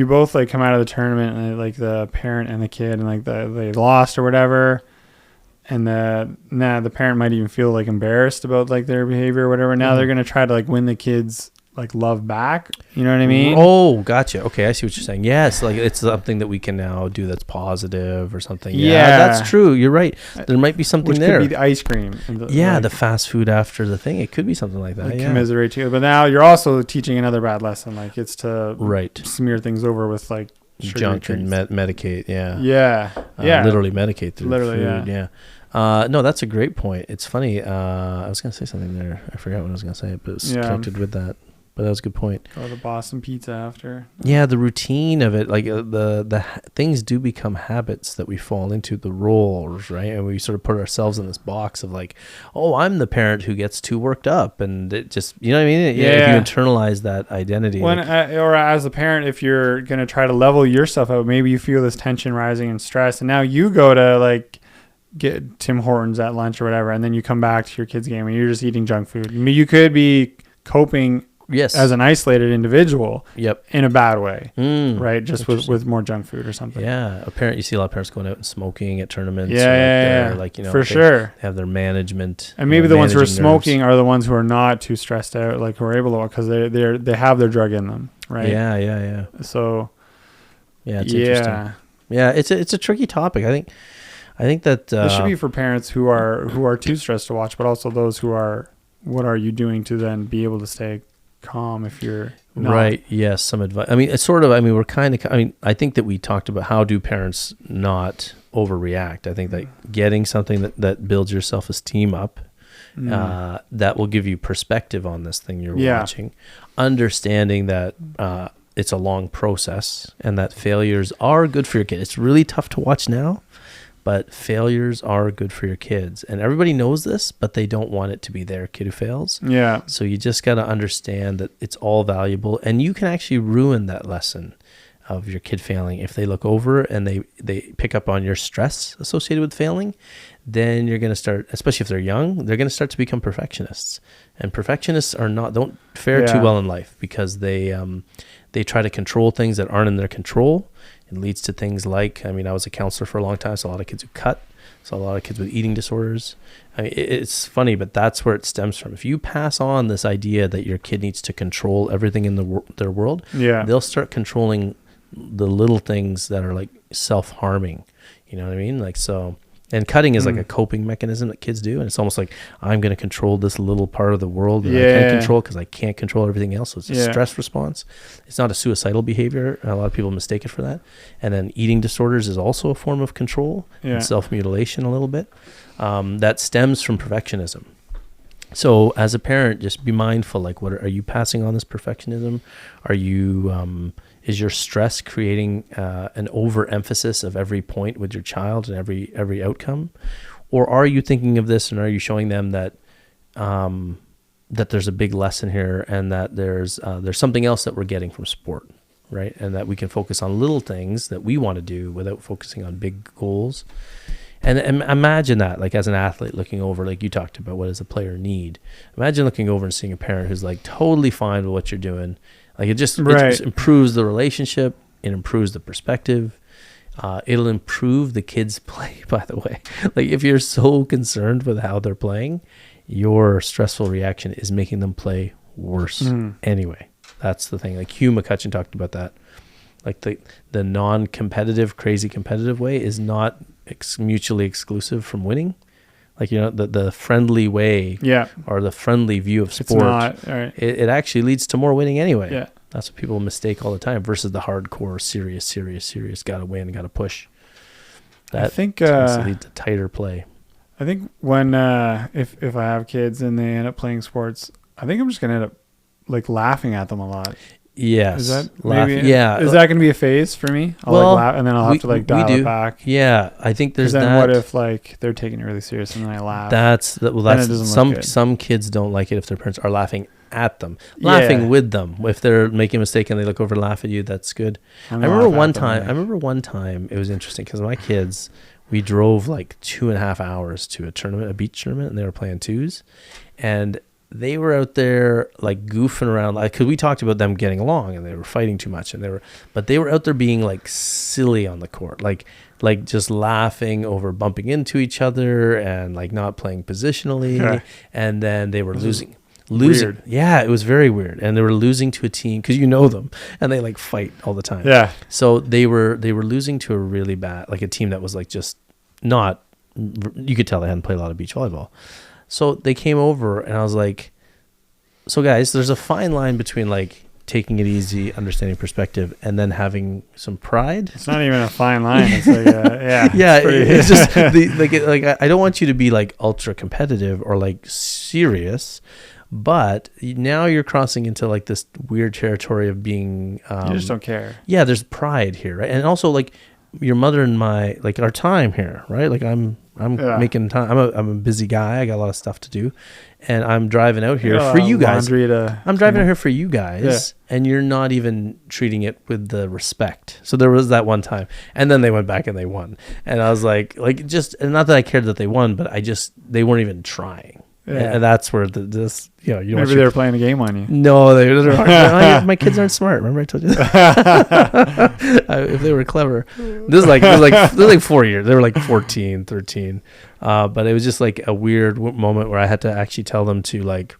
[SPEAKER 3] both like come out of the tournament and like the parent and the kid and like they lost or whatever, and the parent might even feel like embarrassed about like their behavior or whatever. Now they're gonna try to like win the kids like love back. You know what I mean?
[SPEAKER 2] Oh, gotcha. Okay, I see what you're saying. Yes, like it's something that we can now do that's positive or something. Yeah, that's true. You're right. There might be something
[SPEAKER 3] which
[SPEAKER 2] there.
[SPEAKER 3] Could be the ice cream.
[SPEAKER 2] The fast food after the thing. It could be something like that.
[SPEAKER 3] Like commiserate you. But now you're also teaching another bad lesson. Like it's to smear things over with like
[SPEAKER 2] junk and medicate.
[SPEAKER 3] Yeah.
[SPEAKER 2] Literally medicate through food.
[SPEAKER 3] Yeah.
[SPEAKER 2] No, that's a great point. It's funny. I was going to say something there. I forgot what I was going to say, but it's connected with that. But that was a good point.
[SPEAKER 3] Or the Boston pizza after.
[SPEAKER 2] Yeah, the routine of it, like the things do become habits that we fall into, the roles, right? And we sort of put ourselves in this box of like, oh, I'm the parent who gets too worked up, and it just, you know what I mean? Yeah. If you internalize that identity.
[SPEAKER 3] Or as a parent, if you're gonna try to level yourself out, maybe you feel this tension rising and stress, and now you go to like get Tim Hortons at lunch or whatever, and then you come back to your kid's game and you're just eating junk food. I mean, you could be coping.
[SPEAKER 2] Yes.
[SPEAKER 3] As an isolated individual.
[SPEAKER 2] Yep.
[SPEAKER 3] In a bad way. Right. Just with more junk food or something.
[SPEAKER 2] Yeah. You see a lot of parents going out and smoking at tournaments.
[SPEAKER 3] Yeah.
[SPEAKER 2] Like,
[SPEAKER 3] for sure.
[SPEAKER 2] They have their management.
[SPEAKER 3] And maybe the ones who are smoking are the ones who are not too stressed out, like who are able to, because they have their drug in them. Right.
[SPEAKER 2] Yeah.
[SPEAKER 3] So.
[SPEAKER 2] Yeah. It's interesting. Yeah. It's a tricky topic. I think that
[SPEAKER 3] this should be for parents who are too stressed to watch, but also those who are, what are you doing to then be able to stay calm if you're not.
[SPEAKER 2] Right. Yes. Some advice. I mean, it's sort of, we're kind of, I think that we talked about how do parents not overreact. I think that getting something that builds your self-esteem up, that will give you perspective on this thing you're watching, understanding that, it's a long process and that failures are good for your kid. It's really tough to watch now, but failures are good for your kids. And everybody knows this, but they don't want it to be their kid who fails.
[SPEAKER 3] Yeah.
[SPEAKER 2] So you just got to understand that it's all valuable. And you can actually ruin that lesson of your kid failing. If they look over and they pick up on your stress associated with failing, then you're going to start, especially if they're young, they're going to start to become perfectionists. And perfectionists don't fare too well in life because they try to control things that aren't in their control. It leads to things like, I mean, I was a counselor for a long time, so a lot of kids who cut, so a lot of kids with eating disorders. I mean, it's funny, but that's where it stems from. If you pass on this idea that your kid needs to control everything in their world, they'll start controlling the little things that are like self-harming. You know what I mean? Like, so, and cutting is like a coping mechanism that kids do. And it's almost like, I'm going to control this little part of the world that I can't control because I can't control everything else. So it's a stress response. It's not a suicidal behavior. A lot of people mistake it for that. And then eating disorders is also a form of control and self-mutilation a little bit. That stems from perfectionism. So as a parent, just be mindful, like, what are you passing on this perfectionism? Are you, is your stress creating an overemphasis of every point with your child and every outcome? Or are you thinking of this and are you showing them that that there's a big lesson here and that there's something else that we're getting from sport, right? And that we can focus on little things that we want to do without focusing on big goals. And imagine that, like, as an athlete looking over, like you talked about, what does a player need? Imagine looking over and seeing a parent who's like totally fine with what you're doing. Like, it just improves the relationship. It improves the perspective. It'll improve the kids' play, by the way. Like, if you're so concerned with how they're playing, your stressful reaction is making them play worse anyway. That's the thing. Like, Hugh McCutcheon talked about that. Like, the non-competitive, crazy competitive way is not mutually exclusive from winning. Like, you know, the friendly way or the friendly view of sport,
[SPEAKER 3] it's not,
[SPEAKER 2] it actually leads to more winning anyway.
[SPEAKER 3] Yeah.
[SPEAKER 2] That's what people mistake all the time versus the hardcore, serious, got to win, got to push. That
[SPEAKER 3] I think
[SPEAKER 2] tends to lead to tighter play.
[SPEAKER 3] I think when if I have kids and they end up playing sports, I think I'm just going to end up like laughing at them a lot.
[SPEAKER 2] Yes.
[SPEAKER 3] Is that maybe?
[SPEAKER 2] Is
[SPEAKER 3] that going to be a phase for me? I'll like laugh, and then I'll have to like dial it back.
[SPEAKER 2] Yeah, I think there's
[SPEAKER 3] then
[SPEAKER 2] that.
[SPEAKER 3] What if like they're taking it really serious and then I laugh?
[SPEAKER 2] That's some kids don't like it if their parents are laughing at them, laughing with them. If they're making a mistake and they look over and laugh at you, that's good. I remember one time it was interesting because my kids, we drove like 2.5 hours to a beach tournament, and they were playing twos, and they were out there like goofing around, like, because we talked about them getting along and they were fighting too much, and they were out there being like silly on the court, like just laughing over bumping into each other and like not playing positionally, and then they were losing.
[SPEAKER 3] Weird.
[SPEAKER 2] Yeah, it was very weird, and they were losing to a team because you know them, and they like fight all the time.
[SPEAKER 3] Yeah.
[SPEAKER 2] So they were losing to a really bad, like a team that was like just not. You could tell they hadn't played a lot of beach volleyball. So they came over, and I was like, so guys, there's a fine line between like taking it easy, understanding perspective, and then having some pride.
[SPEAKER 3] It's not even a fine line. It's like,
[SPEAKER 2] it's just I don't want you to be like ultra competitive or like serious, but now you're crossing into like this weird territory of being.
[SPEAKER 3] You just don't care.
[SPEAKER 2] Yeah, there's pride here, right? And also like your mother and my, like, our time here, right? Like I'm making time. I'm a busy guy. I got a lot of stuff to do, and I'm driving out here for you guys. I'm driving out here for you guys, and you're not even treating it with the respect. So there was that one time, and then they went back and they won, and I was like just, and not that I cared that they won, but they weren't even trying. Yeah. And that's where maybe
[SPEAKER 3] they were playing a game on you.
[SPEAKER 2] No, my kids aren't smart. Remember I told you that? If they were clever, this is like 4 years. They were like 14, 13. But it was just like a weird moment where I had to actually tell them to like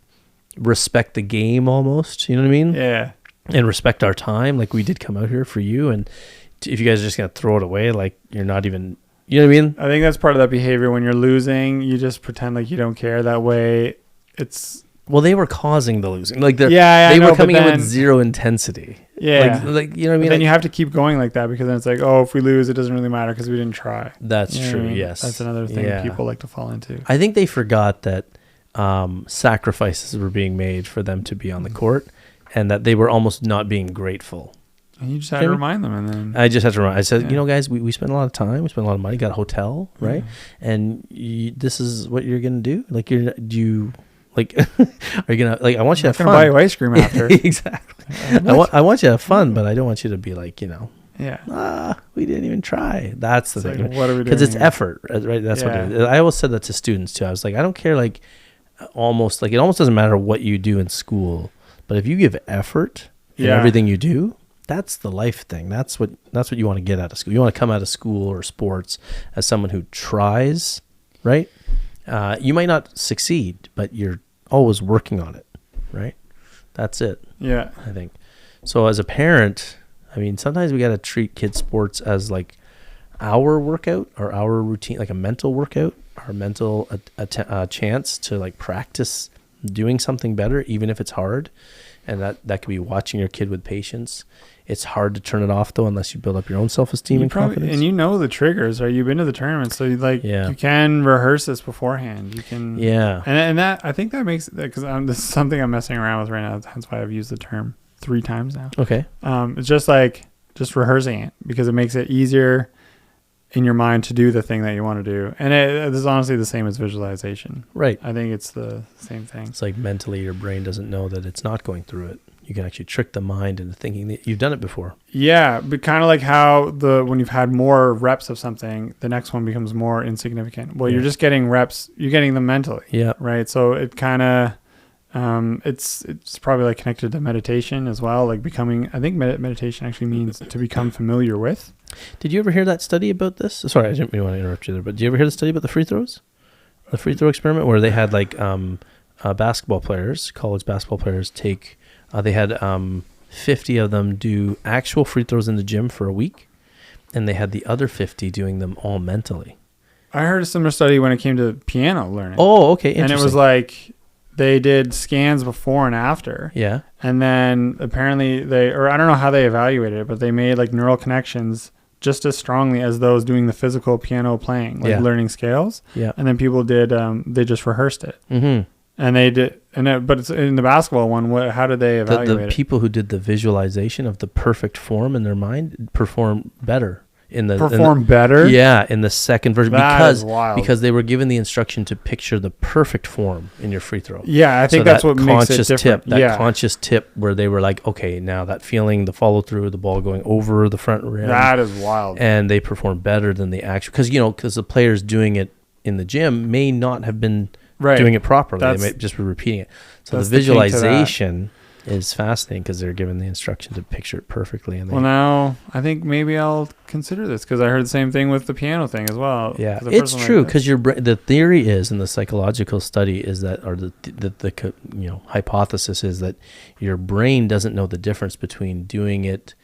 [SPEAKER 2] respect the game almost. You know what I mean?
[SPEAKER 3] Yeah.
[SPEAKER 2] And respect our time. Like, we did come out here for you, and if you guys are just gonna throw it away, like, you're not even. You know what I mean?
[SPEAKER 3] I think that's part of that behavior. When you're losing, you just pretend like you don't care. That way, it's...
[SPEAKER 2] Well, they were causing the losing. Like, they were coming in with zero intensity.
[SPEAKER 3] Yeah.
[SPEAKER 2] Like you know what I mean?
[SPEAKER 3] But then you have to keep going like that, because then it's like, oh, if we lose, it doesn't really matter because we didn't try.
[SPEAKER 2] That's true, I mean? Yes.
[SPEAKER 3] That's another thing people like to fall into.
[SPEAKER 2] I think they forgot that sacrifices were being made for them to be on the court, and that they were almost not being grateful.
[SPEAKER 3] And you just had to remind them, and then
[SPEAKER 2] I just had to remind. I said, guys, we spent a lot of time, we spent a lot of money, got a hotel, right? And this is what you're gonna do. Like, are you gonna, like? I want you to have fun.
[SPEAKER 3] Buy you ice cream after.
[SPEAKER 2] Exactly. I want you to have fun, but I don't want you to be like,
[SPEAKER 3] yeah.
[SPEAKER 2] We didn't even try. That's the thing.
[SPEAKER 3] Like, what are we doing?
[SPEAKER 2] Because it's effort, right? That's what it is. I always said that to students too. I was like, I don't care. Like, it almost doesn't matter what you do in school, but if you give effort in everything you do, That's the life thing. That's what you want to get out of school. You want to come out of school or sports as someone who tries, right? You might not succeed, but you're always working on it, right? That's it.
[SPEAKER 3] Yeah.
[SPEAKER 2] I think. So as a parent, I mean, sometimes we got to treat kids' sports as like our workout or our routine, like a mental workout, our mental chance to like practice doing something better, even if it's hard. And that could be watching your kid with patience. It's hard to turn it off though, unless you build up your own self-esteem and confidence.
[SPEAKER 3] And you know the triggers, right? You've been to the tournament, so you can rehearse this beforehand. You can, and that I think that makes, because this is something I'm messing around with right now. That's why I've used the term 3 times now.
[SPEAKER 2] Okay.
[SPEAKER 3] It's just rehearsing it, because it makes it easier in your mind to do the thing that you want to do. And this is honestly the same as visualization.
[SPEAKER 2] Right.
[SPEAKER 3] I think it's the same thing.
[SPEAKER 2] It's like mentally your brain doesn't know that it's not going through it. You can actually trick the mind into thinking that you've done it before.
[SPEAKER 3] Yeah, but kind of like how when you've had more reps of something, the next one becomes more insignificant. Well, you're just getting reps, you're getting them mentally.
[SPEAKER 2] Yeah.
[SPEAKER 3] Right. So it kind of, it's probably like connected to meditation as well. Like becoming, I think meditation actually means to become familiar with.
[SPEAKER 2] Did you ever hear that study about this? Sorry, I didn't really want to interrupt you there, but did you ever hear the study about the free throws? The free throw experiment where they had like basketball players, college basketball players take, they had 50 of them do actual free throws in the gym for a week, and they had the other 50 doing them all mentally.
[SPEAKER 3] I heard a similar study when it came to piano learning.
[SPEAKER 2] Oh, okay. Interesting.
[SPEAKER 3] And it was like they did scans before and after.
[SPEAKER 2] Yeah.
[SPEAKER 3] And then apparently I don't know how they evaluated it, but they made like neural connections just as strongly as those doing the physical piano playing, like learning scales.
[SPEAKER 2] Yeah.
[SPEAKER 3] And then people did, they just rehearsed it.
[SPEAKER 2] Mm-hmm.
[SPEAKER 3] And they did, but it's in the basketball one. How did they evaluate
[SPEAKER 2] the people who did the visualization of the perfect form in their mind performed better
[SPEAKER 3] better?
[SPEAKER 2] Yeah, in the second version,
[SPEAKER 3] because
[SPEAKER 2] they were given the instruction to picture the perfect form in your free throw.
[SPEAKER 3] Yeah, I think that's what makes it different.
[SPEAKER 2] Conscious tip where they were like, okay, now that feeling, the follow through, the ball going over the front rim.
[SPEAKER 3] That is wild.
[SPEAKER 2] And they performed better than the actual, because the players doing it in the gym may not have been doing it properly. They might just be repeating it. So the visualization is fascinating because they're given the instruction to picture it perfectly. And
[SPEAKER 3] now I think maybe I'll consider this, because I heard the same thing with the piano thing as well.
[SPEAKER 2] Yeah, it's true, because the theory is, and the psychological study is that, or the hypothesis is that your brain doesn't know the difference between doing it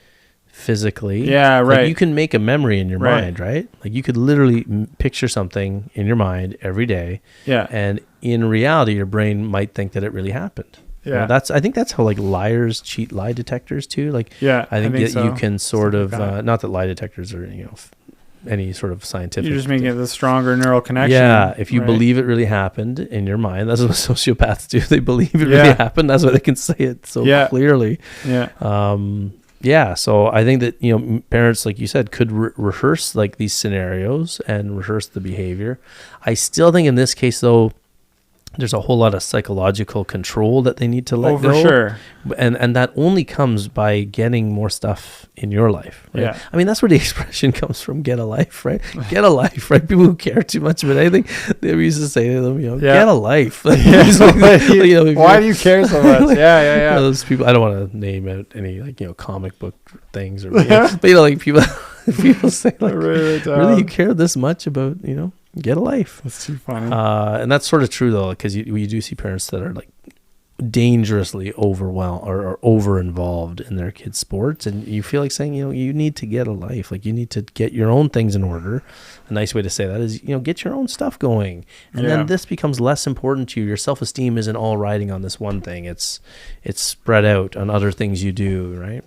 [SPEAKER 2] physically.
[SPEAKER 3] Yeah, right.
[SPEAKER 2] Like you can make a memory in your mind, right? Like you could literally picture something in your mind every day.
[SPEAKER 3] Yeah.
[SPEAKER 2] And in reality, your brain might think that it really happened.
[SPEAKER 3] Yeah.
[SPEAKER 2] I think that's how like liars cheat lie detectors too. Like, I think that so. You can sort of, not that lie detectors are, any sort of scientific.
[SPEAKER 3] You're just making it the stronger neural connection.
[SPEAKER 2] Yeah. If you believe it really happened in your mind, that's what sociopaths do. They believe it really happened. That's why they can say it so clearly.
[SPEAKER 3] Yeah.
[SPEAKER 2] So I think that, parents, like you said, could rehearse like these scenarios and rehearse the behavior. I still think in this case, though, there's a whole lot of psychological control that they need to let go.
[SPEAKER 3] Oh, for sure.
[SPEAKER 2] And that only comes by getting more stuff in your life. Right?
[SPEAKER 3] Yeah.
[SPEAKER 2] I mean, that's where the expression comes from, get a life, right? Get a life, right? People who care too much about anything, they used to say to them, get a life.
[SPEAKER 3] Why do you care so much? Yeah.
[SPEAKER 2] Those people, I don't want to name out any comic book things, or but people say like, really you care this much about, get a life.
[SPEAKER 3] That's too funny.
[SPEAKER 2] And that's sort of true though, because you do see parents that are like dangerously overwhelmed or over involved in their kids' sports, and you feel like saying, you need to get a life. Like you need to get your own things in order. A nice way to say that is, get your own stuff going, and then this becomes less important to you. Your self-esteem isn't all riding on this one thing. It's spread out on other things you do, right?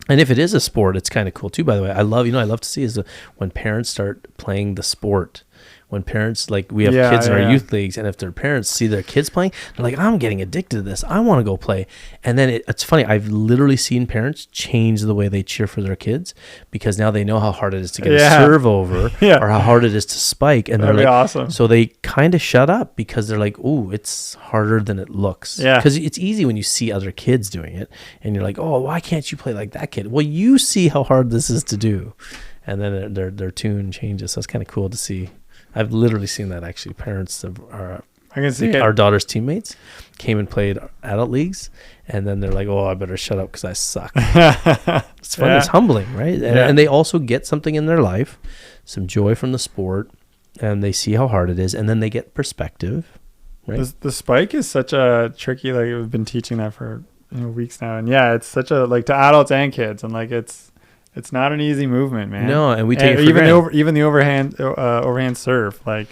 [SPEAKER 2] And if it is a sport, it's kind of cool too, by the way. I love to see is when parents start playing the sport. When parents, like we have kids in our youth leagues, and if their parents see their kids playing, they're like, I'm getting addicted to this. I want to go play. And then it's funny. I've literally seen parents change the way they cheer for their kids, because now they know how hard it is to get a serve over or how hard it is to spike. And they're like,
[SPEAKER 3] awesome.
[SPEAKER 2] So they kind of shut up because they're like, ooh, it's harder than it looks.
[SPEAKER 3] Yeah.
[SPEAKER 2] Because it's easy when you see other kids doing it and you're like, oh, why can't you play like that kid? Well, you see how hard this is to do. And then their tune changes. So it's kind of cool to see. I've literally seen that actually. Parents are
[SPEAKER 3] I can see it.
[SPEAKER 2] Our daughter's teammates came and played adult leagues, and then they're like, "Oh, I better shut up because I suck." It's fun. It's humbling, right? And they also get something in their life, some joy from the sport, and they see how hard it is, and then they get perspective, right?
[SPEAKER 3] The spike is such a tricky. Like we've been teaching that for weeks now, and yeah, it's such a like to adults and kids, and like it's not an easy movement, man.
[SPEAKER 2] No, and we take it for
[SPEAKER 3] even the overhand serve, like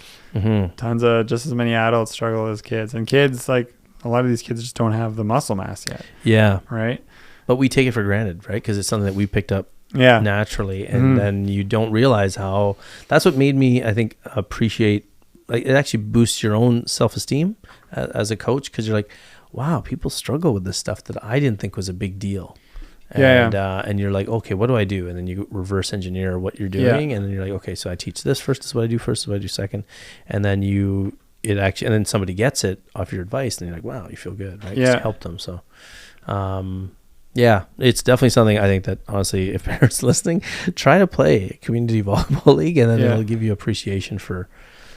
[SPEAKER 3] tons of just as many adults struggle as kids, and kids like a lot of these kids just don't have the muscle mass yet.
[SPEAKER 2] Yeah,
[SPEAKER 3] right.
[SPEAKER 2] But we take it for granted, right? Because it's something that we picked up naturally, and then you don't realize how. That's what made me, I think, appreciate. Like it actually boosts your own self-esteem as a coach, because you're like, wow, people struggle with this stuff that I didn't think was a big deal. And and you're like, okay, what do I do? And then you reverse engineer what you're doing, and then you're like, okay, so I teach this first. This is what I do first. This is what I do second, and then and then somebody gets it off your advice, and you're like, wow, you feel good, right?
[SPEAKER 3] Yeah,
[SPEAKER 2] you helped them. So, it's definitely something I think that honestly, if parents listening, try to play a community volleyball league, and then it'll give you appreciation for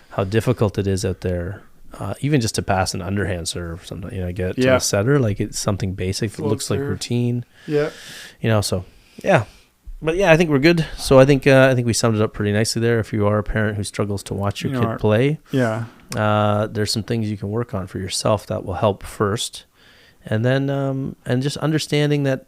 [SPEAKER 2] how difficult it is out there. Even just to pass an underhand serve, something get to a setter, like it's something basic that looks like routine.
[SPEAKER 3] Yeah,
[SPEAKER 2] so but I think we're good. So I think we summed it up pretty nicely there. If you are a parent who struggles to watch your kid play, there's some things you can work on for yourself that will help first, and then and just understanding that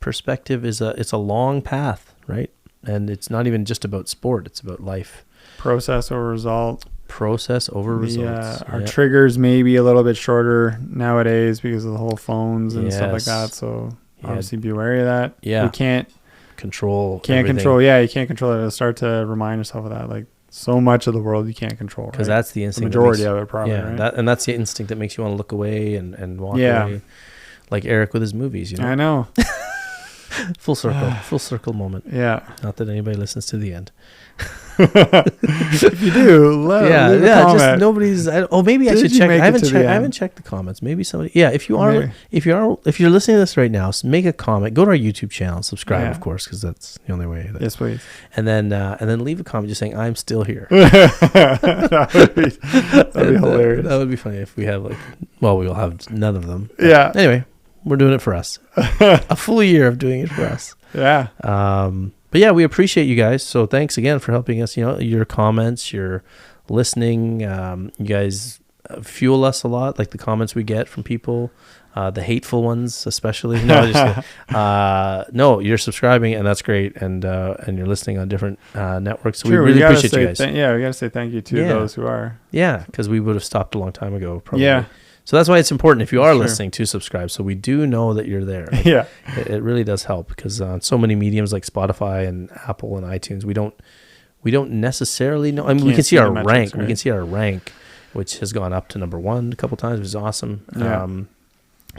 [SPEAKER 2] perspective is it's a long path, right? And it's not even just about sport; it's about life.
[SPEAKER 3] Process over result.
[SPEAKER 2] Results.
[SPEAKER 3] Our triggers may be a little bit shorter nowadays because of the whole phones and stuff like that. So obviously be wary of that.
[SPEAKER 2] Yeah.
[SPEAKER 3] We can't
[SPEAKER 2] control.
[SPEAKER 3] You can't control it. It'll start to remind yourself of that. Like so much of the world you can't control.
[SPEAKER 2] Because that's the instinct.
[SPEAKER 3] The majority of it probably.
[SPEAKER 2] Yeah.
[SPEAKER 3] Right?
[SPEAKER 2] And that's the instinct that makes you want to look away and walk away. Like Eric with his movies,
[SPEAKER 3] I know.
[SPEAKER 2] Full circle moment.
[SPEAKER 3] Yeah.
[SPEAKER 2] Not that anybody listens to the end.
[SPEAKER 3] If you do, leave a comment.
[SPEAKER 2] Just nobody's. Maybe I should check. I haven't checked the comments. Maybe somebody. Yeah, if you're listening to this right now, make a comment. Go to our YouTube channel, subscribe, of course, because that's the only way.
[SPEAKER 3] Yes, please.
[SPEAKER 2] And then leave a comment just saying I'm still here.
[SPEAKER 3] That'd be hilarious.
[SPEAKER 2] That would be funny if we have we'll have none of them.
[SPEAKER 3] Yeah.
[SPEAKER 2] Anyway, we're doing it for us. A full year of doing it for us.
[SPEAKER 3] Yeah.
[SPEAKER 2] But we appreciate you guys. So thanks again for helping us. Your comments, your listening. You guys fuel us a lot. Like the comments we get from people, the hateful ones especially. No, you're subscribing, and that's great. And you're listening on different networks. So we really appreciate you guys.
[SPEAKER 3] We gotta say thank you to those who are.
[SPEAKER 2] Yeah, because we would have stopped a long time ago. Probably.
[SPEAKER 3] Yeah.
[SPEAKER 2] So that's why it's important if you are listening to subscribe. So we do know that you're there. It really does help because on so many mediums like Spotify and Apple and iTunes, we don't necessarily know. I mean, we can see our rank. Right? We can see our rank, which has gone up to number 1 a couple times, which is awesome.
[SPEAKER 3] Yeah.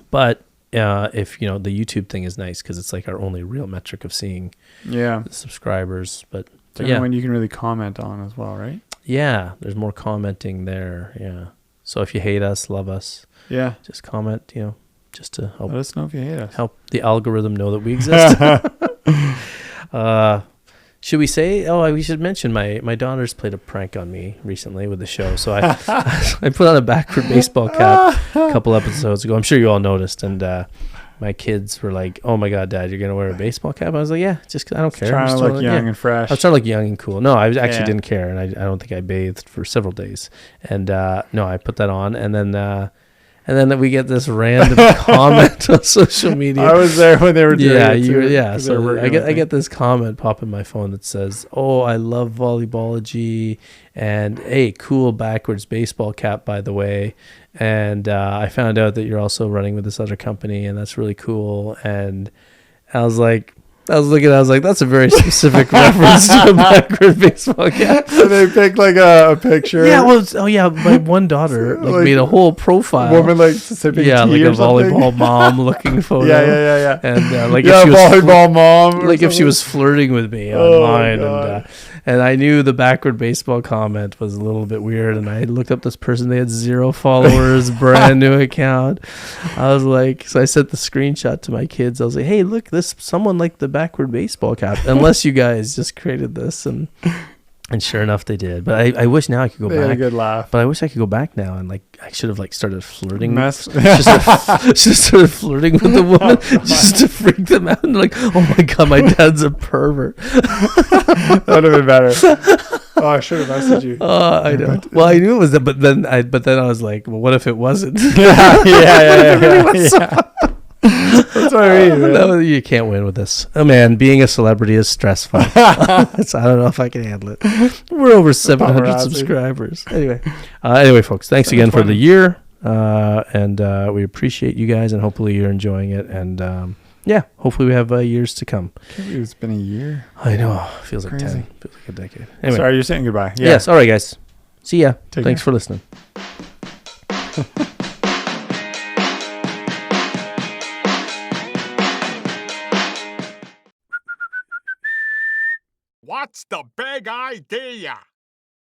[SPEAKER 2] But if the YouTube thing is nice because it's like our only real metric of seeing the subscribers. But
[SPEAKER 3] when you can really comment on as well, right?
[SPEAKER 2] Yeah, there's more commenting there. Yeah. So if you hate us, love us, just comment, just to help.
[SPEAKER 3] Let us know if you hate us.
[SPEAKER 2] Help the algorithm know that we exist. Should we say? We should mention my daughter's played a prank on me recently with the show. So I put on a backward baseball cap a couple episodes ago. I'm sure you all noticed, and my kids were like, "Oh my God, Dad, you're gonna wear a baseball cap?" I was like, "Yeah, just I don't care."
[SPEAKER 3] Trying to look young and fresh.
[SPEAKER 2] I was trying to look young and cool. No, I actually didn't care, and I don't think I bathed for several days. And no, I put that on, and then we get this random comment on social media.
[SPEAKER 3] I was there when they were doing
[SPEAKER 2] it. So I get this comment pop in my phone that says, "Oh, I love Volleyballogy, and hey, cool backwards baseball cap, by the way. And I found out that you're also running with this other company, and that's really cool." And I was like, that's a very specific reference to a backward baseball cap.
[SPEAKER 3] So they picked like a picture.
[SPEAKER 2] Yeah, my one daughter made a whole profile.
[SPEAKER 3] Woman sipping tea
[SPEAKER 2] like a volleyball mom looking photo.
[SPEAKER 3] Yeah.
[SPEAKER 2] And if
[SPEAKER 3] she was volleyball mom.
[SPEAKER 2] If she was flirting with me online, and I knew the backward baseball comment was a little bit weird, and I looked up this person. They had 0 followers, brand new account. I was like, so I sent the screenshot to my kids. I was like, hey, look, someone liked the backward baseball cap, unless you guys just created this. And And sure enough, they did. But I wish now I could go
[SPEAKER 3] They had a
[SPEAKER 2] back.
[SPEAKER 3] good laugh.
[SPEAKER 2] But I wish I could go back now and like I should have like started flirting.
[SPEAKER 3] Mess.
[SPEAKER 2] Just started flirting with the woman just to freak them out. And like, oh my god, my dad's a pervert.
[SPEAKER 3] That would have been better. Oh, I should have messaged you.
[SPEAKER 2] I know. Well, I knew it was that, but then I was like, well, what if it wasn't?
[SPEAKER 3] yeah. That's what I mean.
[SPEAKER 2] No, you can't win with this. Oh man, being a celebrity is stressful. So I don't know if I can handle it. We're over 700
[SPEAKER 3] Paparazzi.
[SPEAKER 2] subscribers. Anyway, folks, thanks again for the year, and we appreciate you guys, and hopefully you're enjoying it. And yeah, hopefully we have years to come.
[SPEAKER 3] I can't believe it's been a year.
[SPEAKER 2] I know, feels like
[SPEAKER 3] Crazy.
[SPEAKER 2] 10, feels like a decade. Anyway,
[SPEAKER 3] Sorry, you're saying goodbye. Yeah.
[SPEAKER 2] yes, all right, guys. See ya.
[SPEAKER 3] Take
[SPEAKER 2] Thanks
[SPEAKER 3] care.
[SPEAKER 2] for listening.
[SPEAKER 1] What's the big idea?